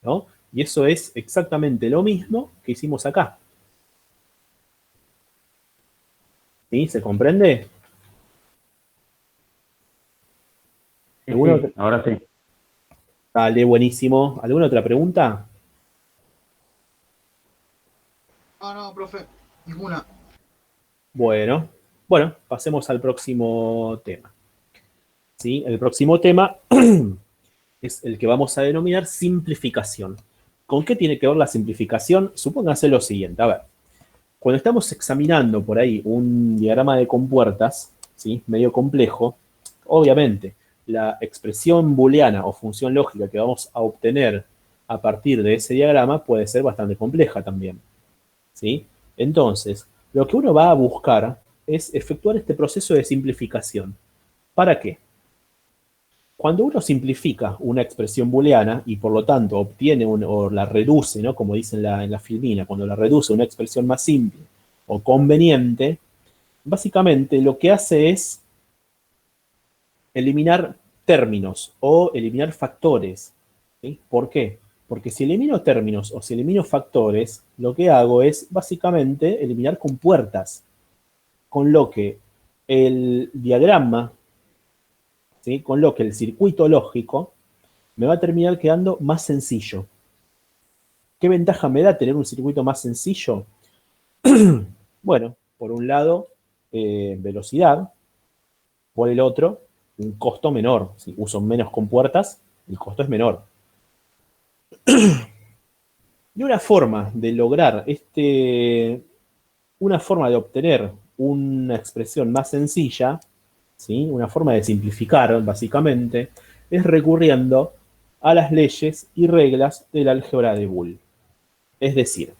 ¿No? Y eso es exactamente lo mismo que hicimos acá. ¿Sí? ¿Se comprende? Sí, ahora sí. Dale, buenísimo. ¿Alguna otra pregunta? No, profe, ninguna. Bueno, pasemos al próximo tema. ¿Sí? El próximo tema es el que vamos a denominar simplificación. ¿Con qué tiene que ver la simplificación? Supóngase lo siguiente, a ver. Cuando estamos examinando por ahí un diagrama de compuertas, ¿sí? Medio complejo, obviamente la expresión booleana o función lógica que vamos a obtener a partir de ese diagrama puede ser bastante compleja también. ¿Sí? Entonces, lo que uno va a buscar es efectuar este proceso de simplificación. ¿Para qué? Cuando uno simplifica una expresión booleana y por lo tanto obtiene o la reduce, ¿no? Como dice en la filmina, cuando la reduce a una expresión más simple o conveniente, básicamente lo que hace es eliminar términos o eliminar factores. ¿Sí? ¿Por qué? Porque si elimino términos o si elimino factores, lo que hago es básicamente eliminar compuertas, con lo que el diagrama, ¿sí? Con lo que el circuito lógico me va a terminar quedando más sencillo. ¿Qué ventaja me da tener un circuito más sencillo? Bueno, por un lado, velocidad, por el otro, un costo menor. Si uso menos compuertas, el costo es menor. Y una forma de lograr una forma de obtener una expresión más sencilla, ¿sí? Una forma de simplificar, básicamente, es recurriendo a las leyes y reglas del álgebra de Boole. Es decir,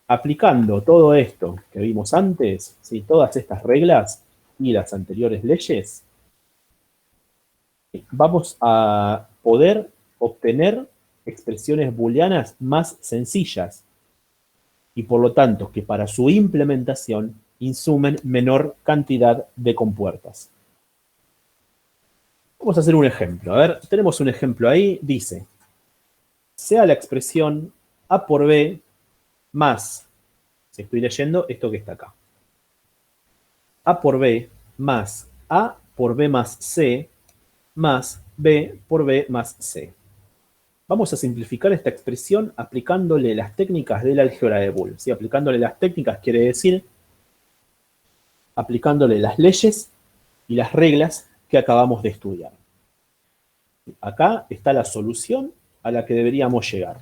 aplicando todo esto que vimos antes, ¿sí? Todas estas reglas y las anteriores leyes, vamos a poder obtener expresiones booleanas más sencillas y por lo tanto que para su implementación insumen menor cantidad de compuertas. Vamos a hacer un ejemplo. A ver, tenemos un ejemplo ahí. Dice, sea la expresión A por B más, si estoy leyendo esto que está acá, A por B más A por B más C más B por B más C. Vamos a simplificar esta expresión aplicándole las técnicas del álgebra de Boole. ¿Sí? Aplicándole las técnicas quiere decir aplicándole las leyes y las reglas que acabamos de estudiar. Acá está la solución a la que deberíamos llegar.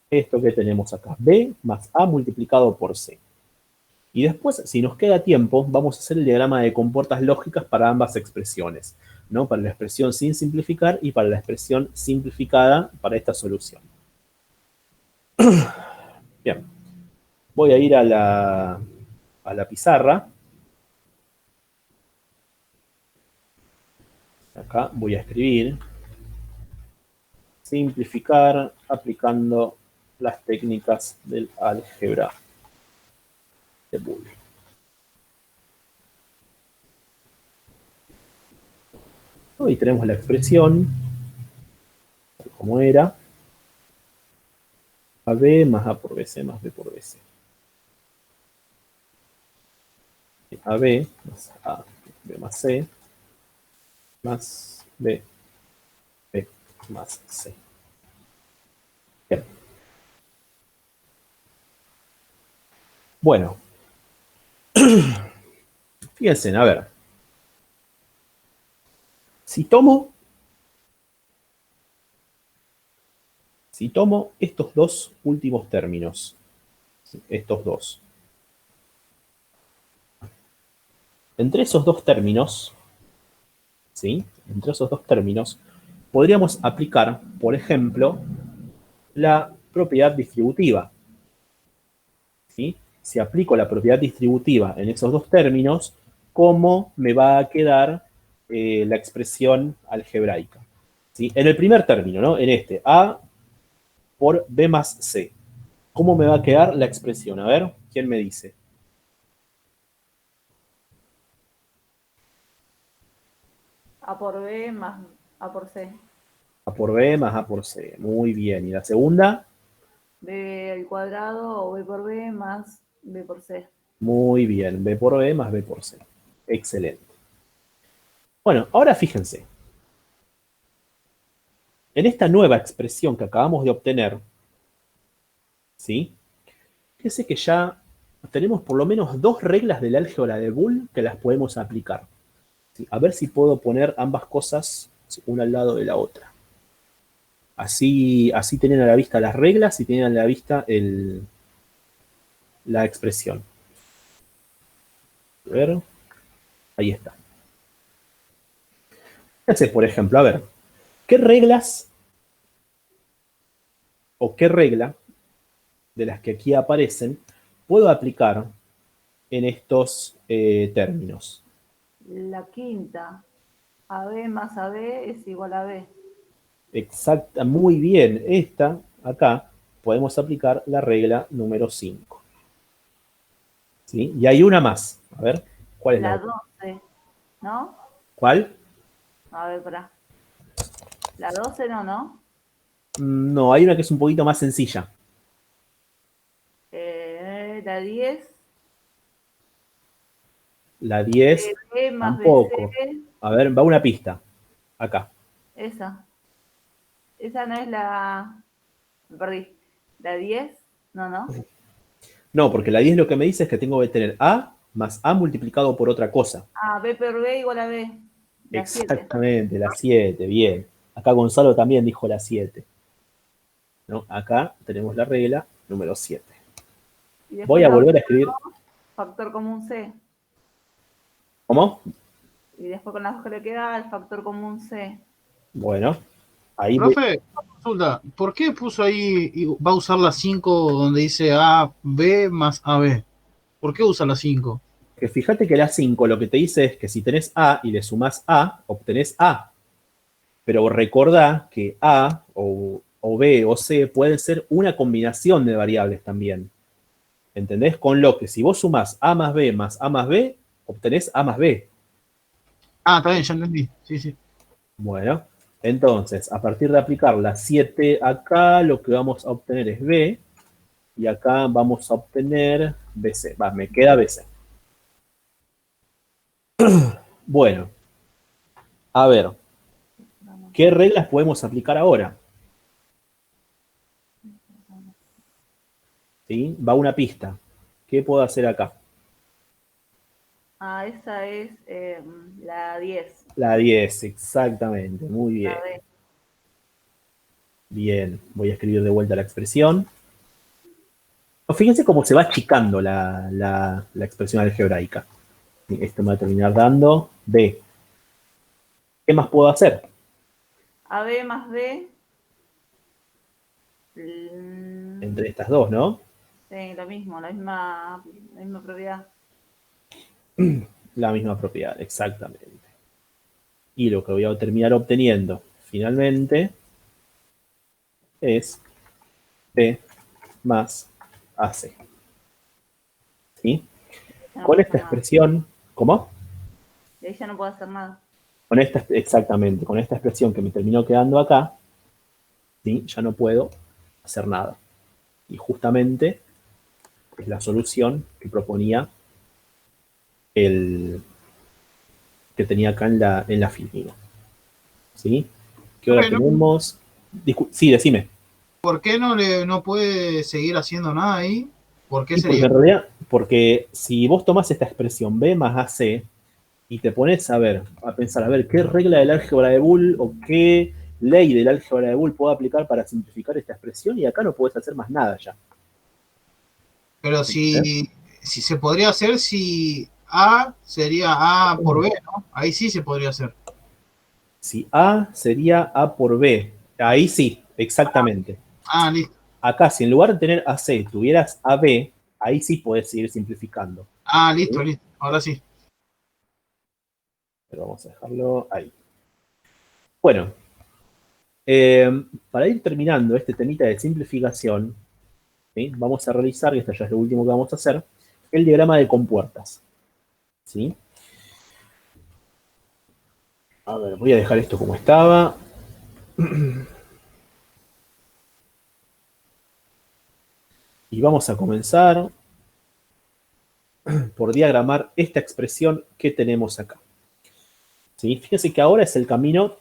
Esto que tenemos acá, B más A multiplicado por C. Y después, si nos queda tiempo, vamos a hacer el diagrama de compuertas lógicas para ambas expresiones, ¿no? Para la expresión sin simplificar y para la expresión simplificada para esta solución. Bien. Voy a ir a la pizarra. Acá voy a escribir simplificar aplicando las técnicas del álgebra de Boole. Y tenemos la expresión como era AB más A por BC más B por BC. AB más A, B más C más B, B más C. Bien. Bueno. Fíjense, a ver. Si tomo estos dos últimos términos, estos dos, entre esos dos términos, ¿sí? Entre esos dos términos, podríamos aplicar, por ejemplo, la propiedad distributiva. ¿Sí? Si aplico la propiedad distributiva en esos dos términos, ¿cómo me va a quedar la expresión algebraica? ¿Sí? En el primer término, ¿no? En este, A por B más C. ¿Cómo me va a quedar la expresión? A ver, ¿quién me dice? A por B más A por C. A por B más A por C. Muy bien. ¿Y la segunda? B al cuadrado o B por B más B por C. Muy bien. B por B más B por C. Excelente. Bueno, ahora fíjense. En esta nueva expresión que acabamos de obtener, ¿sí? Fíjense que ya tenemos por lo menos dos reglas del álgebra de Boole que las podemos aplicar. ¿Sí? A ver si puedo poner ambas cosas una al lado de la otra. Así tienen a la vista las reglas y tienen a la vista la expresión. A ver, ahí está. Fíjense, por ejemplo, a ver, ¿qué reglas o qué regla de las que aquí aparecen puedo aplicar en estos términos? La quinta. AB más AB es igual a B. Exacta, muy bien. Esta, acá, podemos aplicar la regla número 5. ¿Sí? Y hay una más. A ver, ¿cuál es la La otra? 12, ¿no? ¿Cuál? A ver, pará. La 12 no, ¿no? No, hay una que es un poquito más sencilla. La 10. La 10, B más tampoco. BC. A ver, va una pista. Acá. Esa. Esa no es la... Me perdí. ¿La 10? No, no. No, porque la 10 lo que me dice es que tengo que tener A más A multiplicado por otra cosa. Ah, B por B igual a B. La 7. Exactamente, la 7, bien. Acá Gonzalo también dijo la 7. ¿No? Acá tenemos la regla número 7. Y después Voy a la volver a otra, escribir. factor común C. ¿Cómo? Y después con las dos que le queda, el factor común C. Bueno, ahí Profe, consulta, ¿por qué puso ahí y va a usar la 5 donde dice AB más AB? ¿Por qué usa la 5? que fíjate que la 5 lo que te dice es que si tenés A y le sumás A, obtenés A. Pero recordá que A o B o C pueden ser una combinación de variables también. ¿Entendés? Con lo que si vos sumás A más B, obtenés A más B. Ah, está bien, ya entendí. Sí, sí. Bueno, entonces, a partir de aplicar la 7 acá, lo que vamos a obtener es B. Y acá vamos a obtener BC. Va, me queda BC. Bueno, a ver, ¿qué reglas podemos aplicar ahora? ¿Sí? Va una pista. ¿Qué puedo hacer acá? Ah, esa es la 10. La 10, exactamente. Muy bien. La D. Bien, voy a escribir de vuelta la expresión. Fíjense cómo se va achicando la expresión algebraica. Esto me va a terminar dando B. ¿Qué más puedo hacer? AB más B. Entre estas dos, ¿no? Sí, lo mismo, la misma propiedad. La misma propiedad, exactamente. Y lo que voy a terminar obteniendo finalmente es B más AC. ¿Sí? Ya no Con puedo esta hacer nada. expresión, ¿cómo? Y ahí ya no puedo hacer nada. Con esta, exactamente, con esta expresión que me terminó quedando acá, ¿sí? Ya no puedo hacer nada. Y justamente es la solución que proponía el que tenía acá en la filmina. ¿Sí? ¿Qué hora Bueno. tenemos? Sí, decime. ¿Por qué no puede seguir haciendo nada ahí? ¿Por qué Y porque sería? en realidad, porque si vos tomás esta expresión B más AC y te pones a pensar, a ver, qué regla del álgebra de Boole o qué ley del álgebra de Boole puedo aplicar para simplificar esta expresión, y acá no podés hacer más nada ya. Pero si se podría hacer si A sería A por B, ¿no? Ahí sí se podría hacer. Si A sería A por B, ahí sí, exactamente. Ah, listo. Acá, si en lugar de tener AC tuvieras AB, ahí sí podés seguir simplificando. Ah, listo, listo. Ahora sí. Pero vamos a dejarlo ahí. Bueno, para ir terminando este temita de simplificación, ¿sí? Vamos a realizar, y esto ya es lo último que vamos a hacer, el diagrama de compuertas. ¿Sí? A ver, voy a dejar esto como estaba. Y vamos a comenzar por diagramar esta expresión que tenemos acá. ¿Sí? Fíjense que ahora es el camino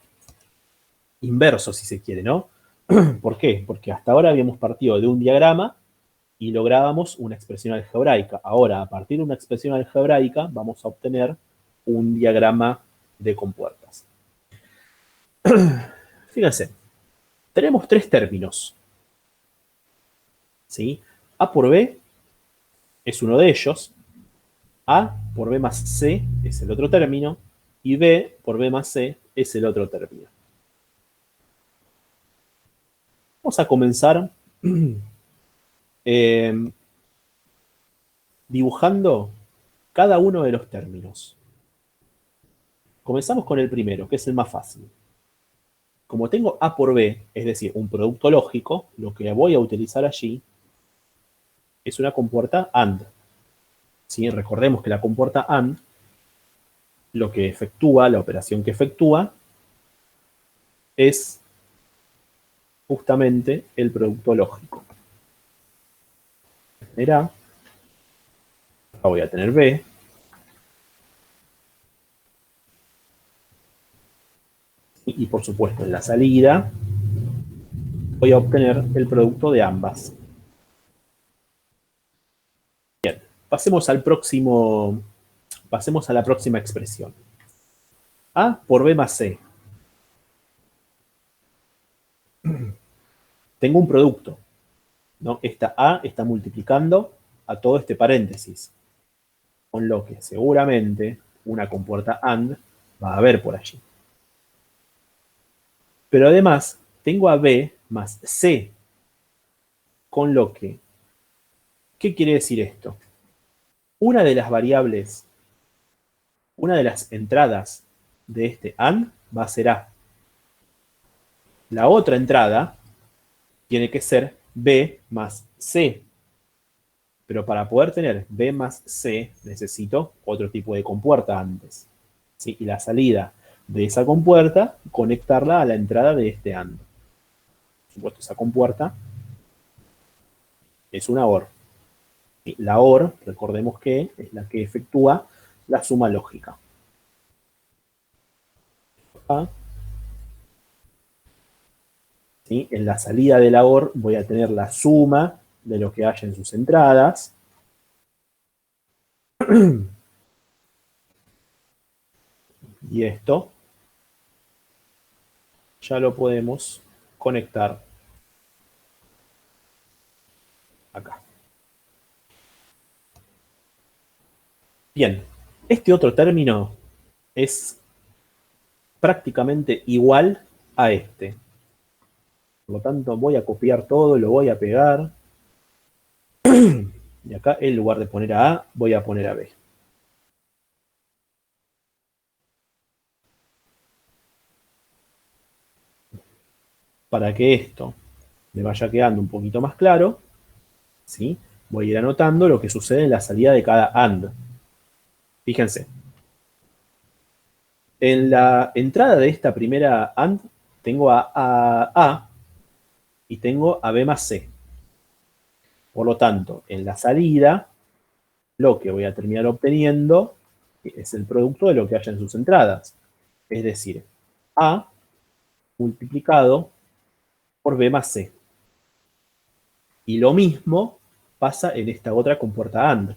inverso, si se quiere, ¿no? ¿Por qué? Porque hasta ahora habíamos partido de un diagrama y lográbamos una expresión algebraica. Ahora, a partir de una expresión algebraica, vamos a obtener un diagrama de compuertas. Fíjense, tenemos tres términos. ¿Sí? A por B es uno de ellos, A por B más C es el otro término, y B por B más C es el otro término. Vamos a comenzar dibujando cada uno de los términos. Comenzamos con el primero, que es el más fácil. Como tengo A por B, es decir, un producto lógico, lo que voy a utilizar allí es una compuerta AND. ¿Sí? Recordemos que la compuerta AND, lo que efectúa, la operación que efectúa, es justamente el producto lógico. Era, acá voy a tener B, y por supuesto en la salida voy a obtener el producto de ambas. Bien, pasemos a la próxima expresión. A por B más C. Tengo un producto, ¿no? Esta A está multiplicando a todo este paréntesis, con lo que seguramente una compuerta AND Va a haber por allí. Pero además, tengo a B más C. Con lo que, ¿qué quiere decir esto? Una de las variables, una de las entradas de este AND va a ser A. La otra entrada tiene que ser B más C. Pero para poder tener B más C, necesito otro tipo de compuerta antes. ¿Sí? Y la salida de esa compuerta, conectarla a la entrada de este AND. Por supuesto, esa compuerta es una OR. ¿Sí? La OR, recordemos que es la que efectúa la suma lógica. ¿Sí? En la salida de la OR voy a tener la suma de lo que haya en sus entradas. Y esto ya lo podemos conectar acá. Bien, este otro término es prácticamente igual a este. Por lo tanto, voy a copiar todo, lo voy a pegar. Y acá, en lugar de poner a A, voy a poner a B. Para que esto me vaya quedando un poquito más claro, ¿sí? Voy a ir anotando lo que sucede en la salida de cada AND. Fíjense. En la entrada de esta primera AND tengo a A y tengo a B más C. Por lo tanto, en la salida, lo que voy a terminar obteniendo es el producto de lo que haya en sus entradas. Es decir, A multiplicado por B más C. Y lo mismo pasa en esta otra compuerta AND.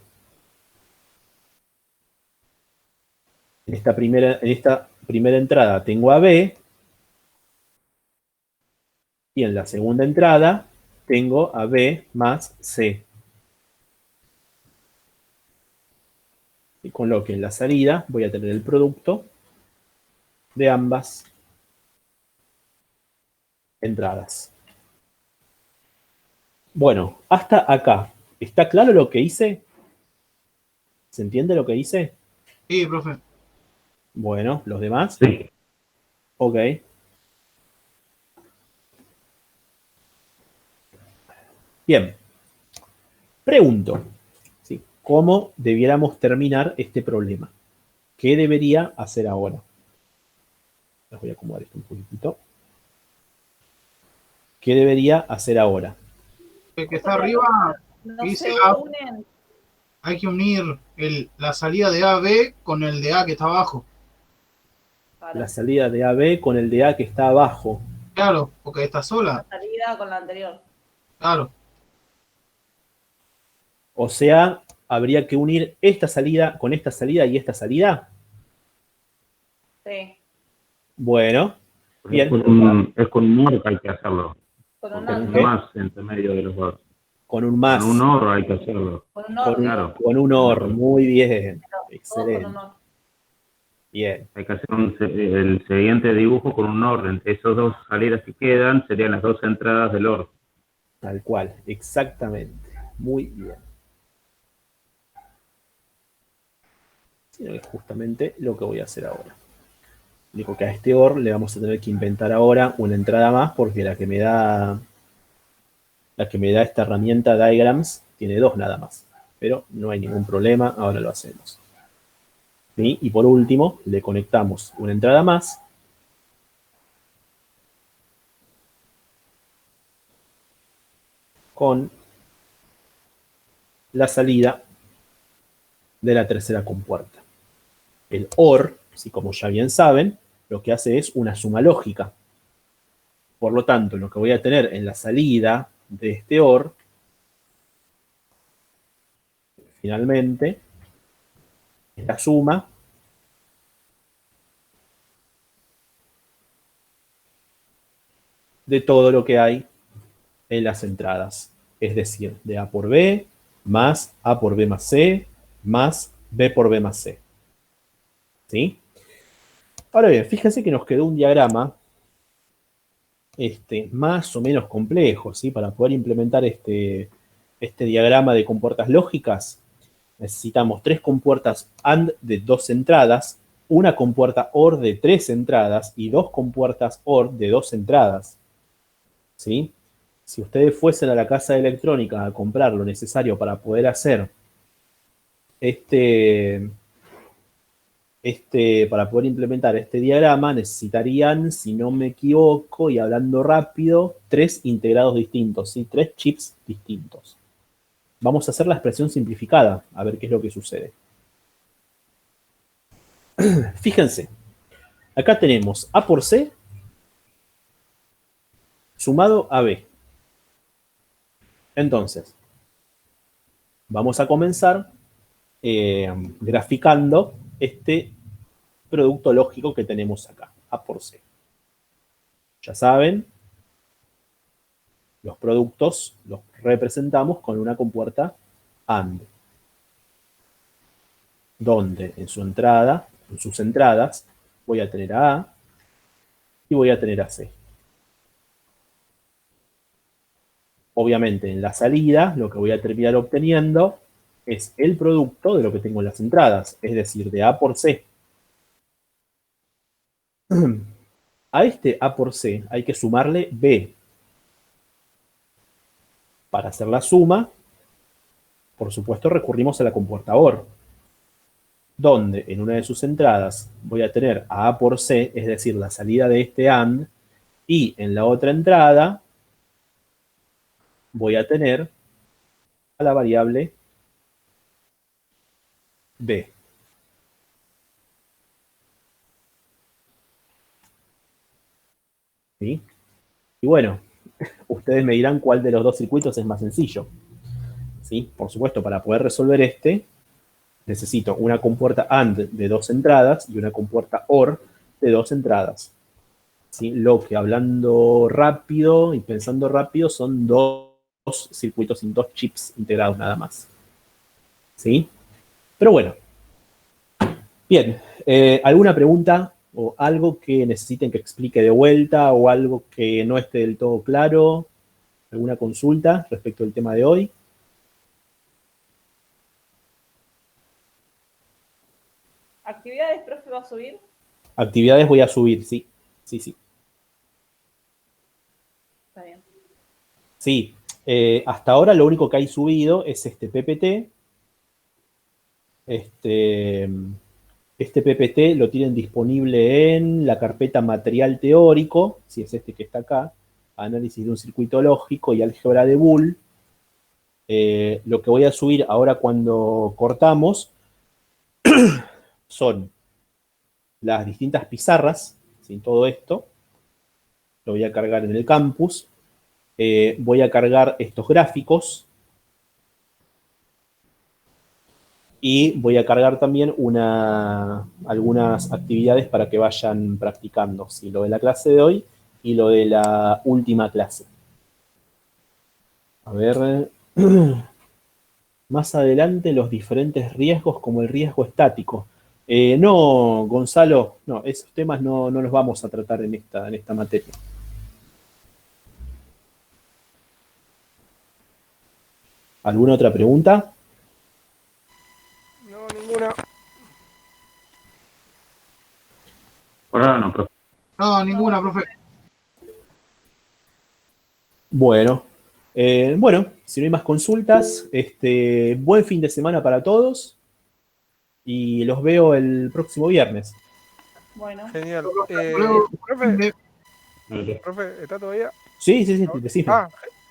En esta primera entrada tengo a B. Y en la segunda entrada tengo a B más C. Y con lo que en la salida voy a tener el producto de ambas entradas. Bueno, hasta acá. ¿Está claro lo que hice? ¿Se entiende lo que hice? Sí, profe. Bueno, ¿los demás? Sí. Ok. Bien. Pregunto, ¿sí? ¿Cómo debiéramos terminar este problema? ¿Qué debería hacer ahora? Les voy a acomodar esto un poquitito. ¿Qué debería hacer ahora? El que está arriba No dice se A, unen. hay que unir la salida de A a B con el de A que está abajo. La salida de AB con el de A que está abajo. Claro, porque está La sola. salida con la anterior. Claro. O sea, habría que unir esta salida con esta salida y esta salida. Sí. Bueno, bien. Es con un OR que hay que hacerlo. Con un Porque es AND. un más entre medio de los dos. Con un más. Con un OR hay que hacerlo. Con un Con OR. un, Claro. con un OR. Muy bien. Todos con Excelente. un OR. Bien. Hay que hacer el siguiente dibujo con un orden. Esos dos salidas que quedan serían las dos entradas del OR. Tal cual. Exactamente. Muy bien. Sí, es justamente lo que voy a hacer ahora. Digo que a este OR le vamos a tener que inventar ahora una entrada más porque la que me da esta herramienta Diagrams tiene dos nada más. Pero no hay ningún problema, ahora lo hacemos. ¿Sí? Y por último, le conectamos una entrada más. Con la salida de la tercera compuerta. El OR, si como ya bien saben, lo que hace es una suma lógica. Por lo tanto, lo que voy a tener en la salida de este OR, finalmente, es la suma de todo lo que hay en las entradas. Es decir, de A por B, más A por B más C, más B por B más C. ¿Sí? Ahora bien, fíjense que nos quedó un diagrama más o menos complejo, ¿sí? Para poder implementar este diagrama de compuertas lógicas, necesitamos 3 compuertas AND de 2 entradas, una compuerta OR de 3 entradas y 2 compuertas OR de 2 entradas. ¿Sí? Si ustedes fuesen a la casa de electrónica a comprar lo necesario para poder hacer para poder implementar este diagrama, necesitarían, si no me equivoco, y hablando rápido, 3 integrados distintos, ¿sí? 3 chips distintos. Vamos a hacer la expresión simplificada, a ver qué es lo que sucede. Fíjense, acá tenemos A por C sumado a B. Entonces, vamos a comenzar graficando este producto lógico que tenemos acá, A por C. Ya saben, los productos los representamos con una compuerta AND, donde en sus entradas, voy a tener a A y voy a tener a C. Obviamente, en la salida, lo que voy a terminar obteniendo es el producto de lo que tengo en las entradas, es decir, de A por C. A este A por C hay que sumarle B. Para hacer la suma, por supuesto, recurrimos a la compuerta OR, donde en una de sus entradas voy a tener a A por C, es decir, la salida de este AND, y en la otra entrada voy a tener a la variable B. ¿Sí? Y bueno, ustedes me dirán cuál de los dos circuitos es más sencillo. ¿Sí? Por supuesto, para poder resolver necesito una compuerta AND de 2 entradas y una compuerta OR de 2 entradas. ¿Sí? Lo que, hablando rápido y pensando rápido, son dos circuitos, 2 chips integrados nada más. ¿Sí? Pero bueno. Bien, ¿alguna pregunta o algo que necesiten que explique de vuelta o algo que no esté del todo claro? ¿Alguna consulta respecto al tema de hoy? ¿Actividades, profe, va a subir? Actividades voy a subir, sí. Sí. Está bien. Sí, hasta ahora lo único que hay subido es este PPT. Este PPT lo tienen disponible en la carpeta material teórico, si es este que está acá, análisis de un circuito lógico y álgebra de Boole. Lo que voy a subir ahora cuando cortamos son las distintas pizarras, sin todo esto. Lo voy a cargar en el campus. Voy a cargar estos gráficos. Y voy a cargar también algunas actividades para que vayan practicando, ¿sí? Lo de la clase de hoy y lo de la última clase. A ver, más adelante los diferentes riesgos como el riesgo estático. No, Gonzalo, no, esos temas no los vamos a tratar en esta materia. ¿Alguna otra pregunta? No, ninguna. Por ahora no, profe. No, ninguna, profe. Bueno, si no hay más consultas, buen fin de semana para todos y los veo el próximo viernes. Bueno, Genial. Luego, Profe, ¿está todavía? Sí, decime.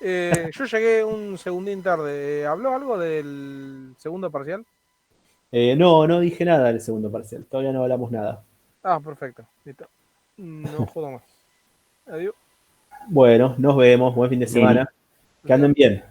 Yo llegué un segundín tarde. ¿Habló algo del segundo parcial? No dije nada del segundo parcial, todavía no hablamos nada. Ah, perfecto. Listo. No jodo más. Adiós. Bueno, nos vemos, buen fin de semana. Que anden bien.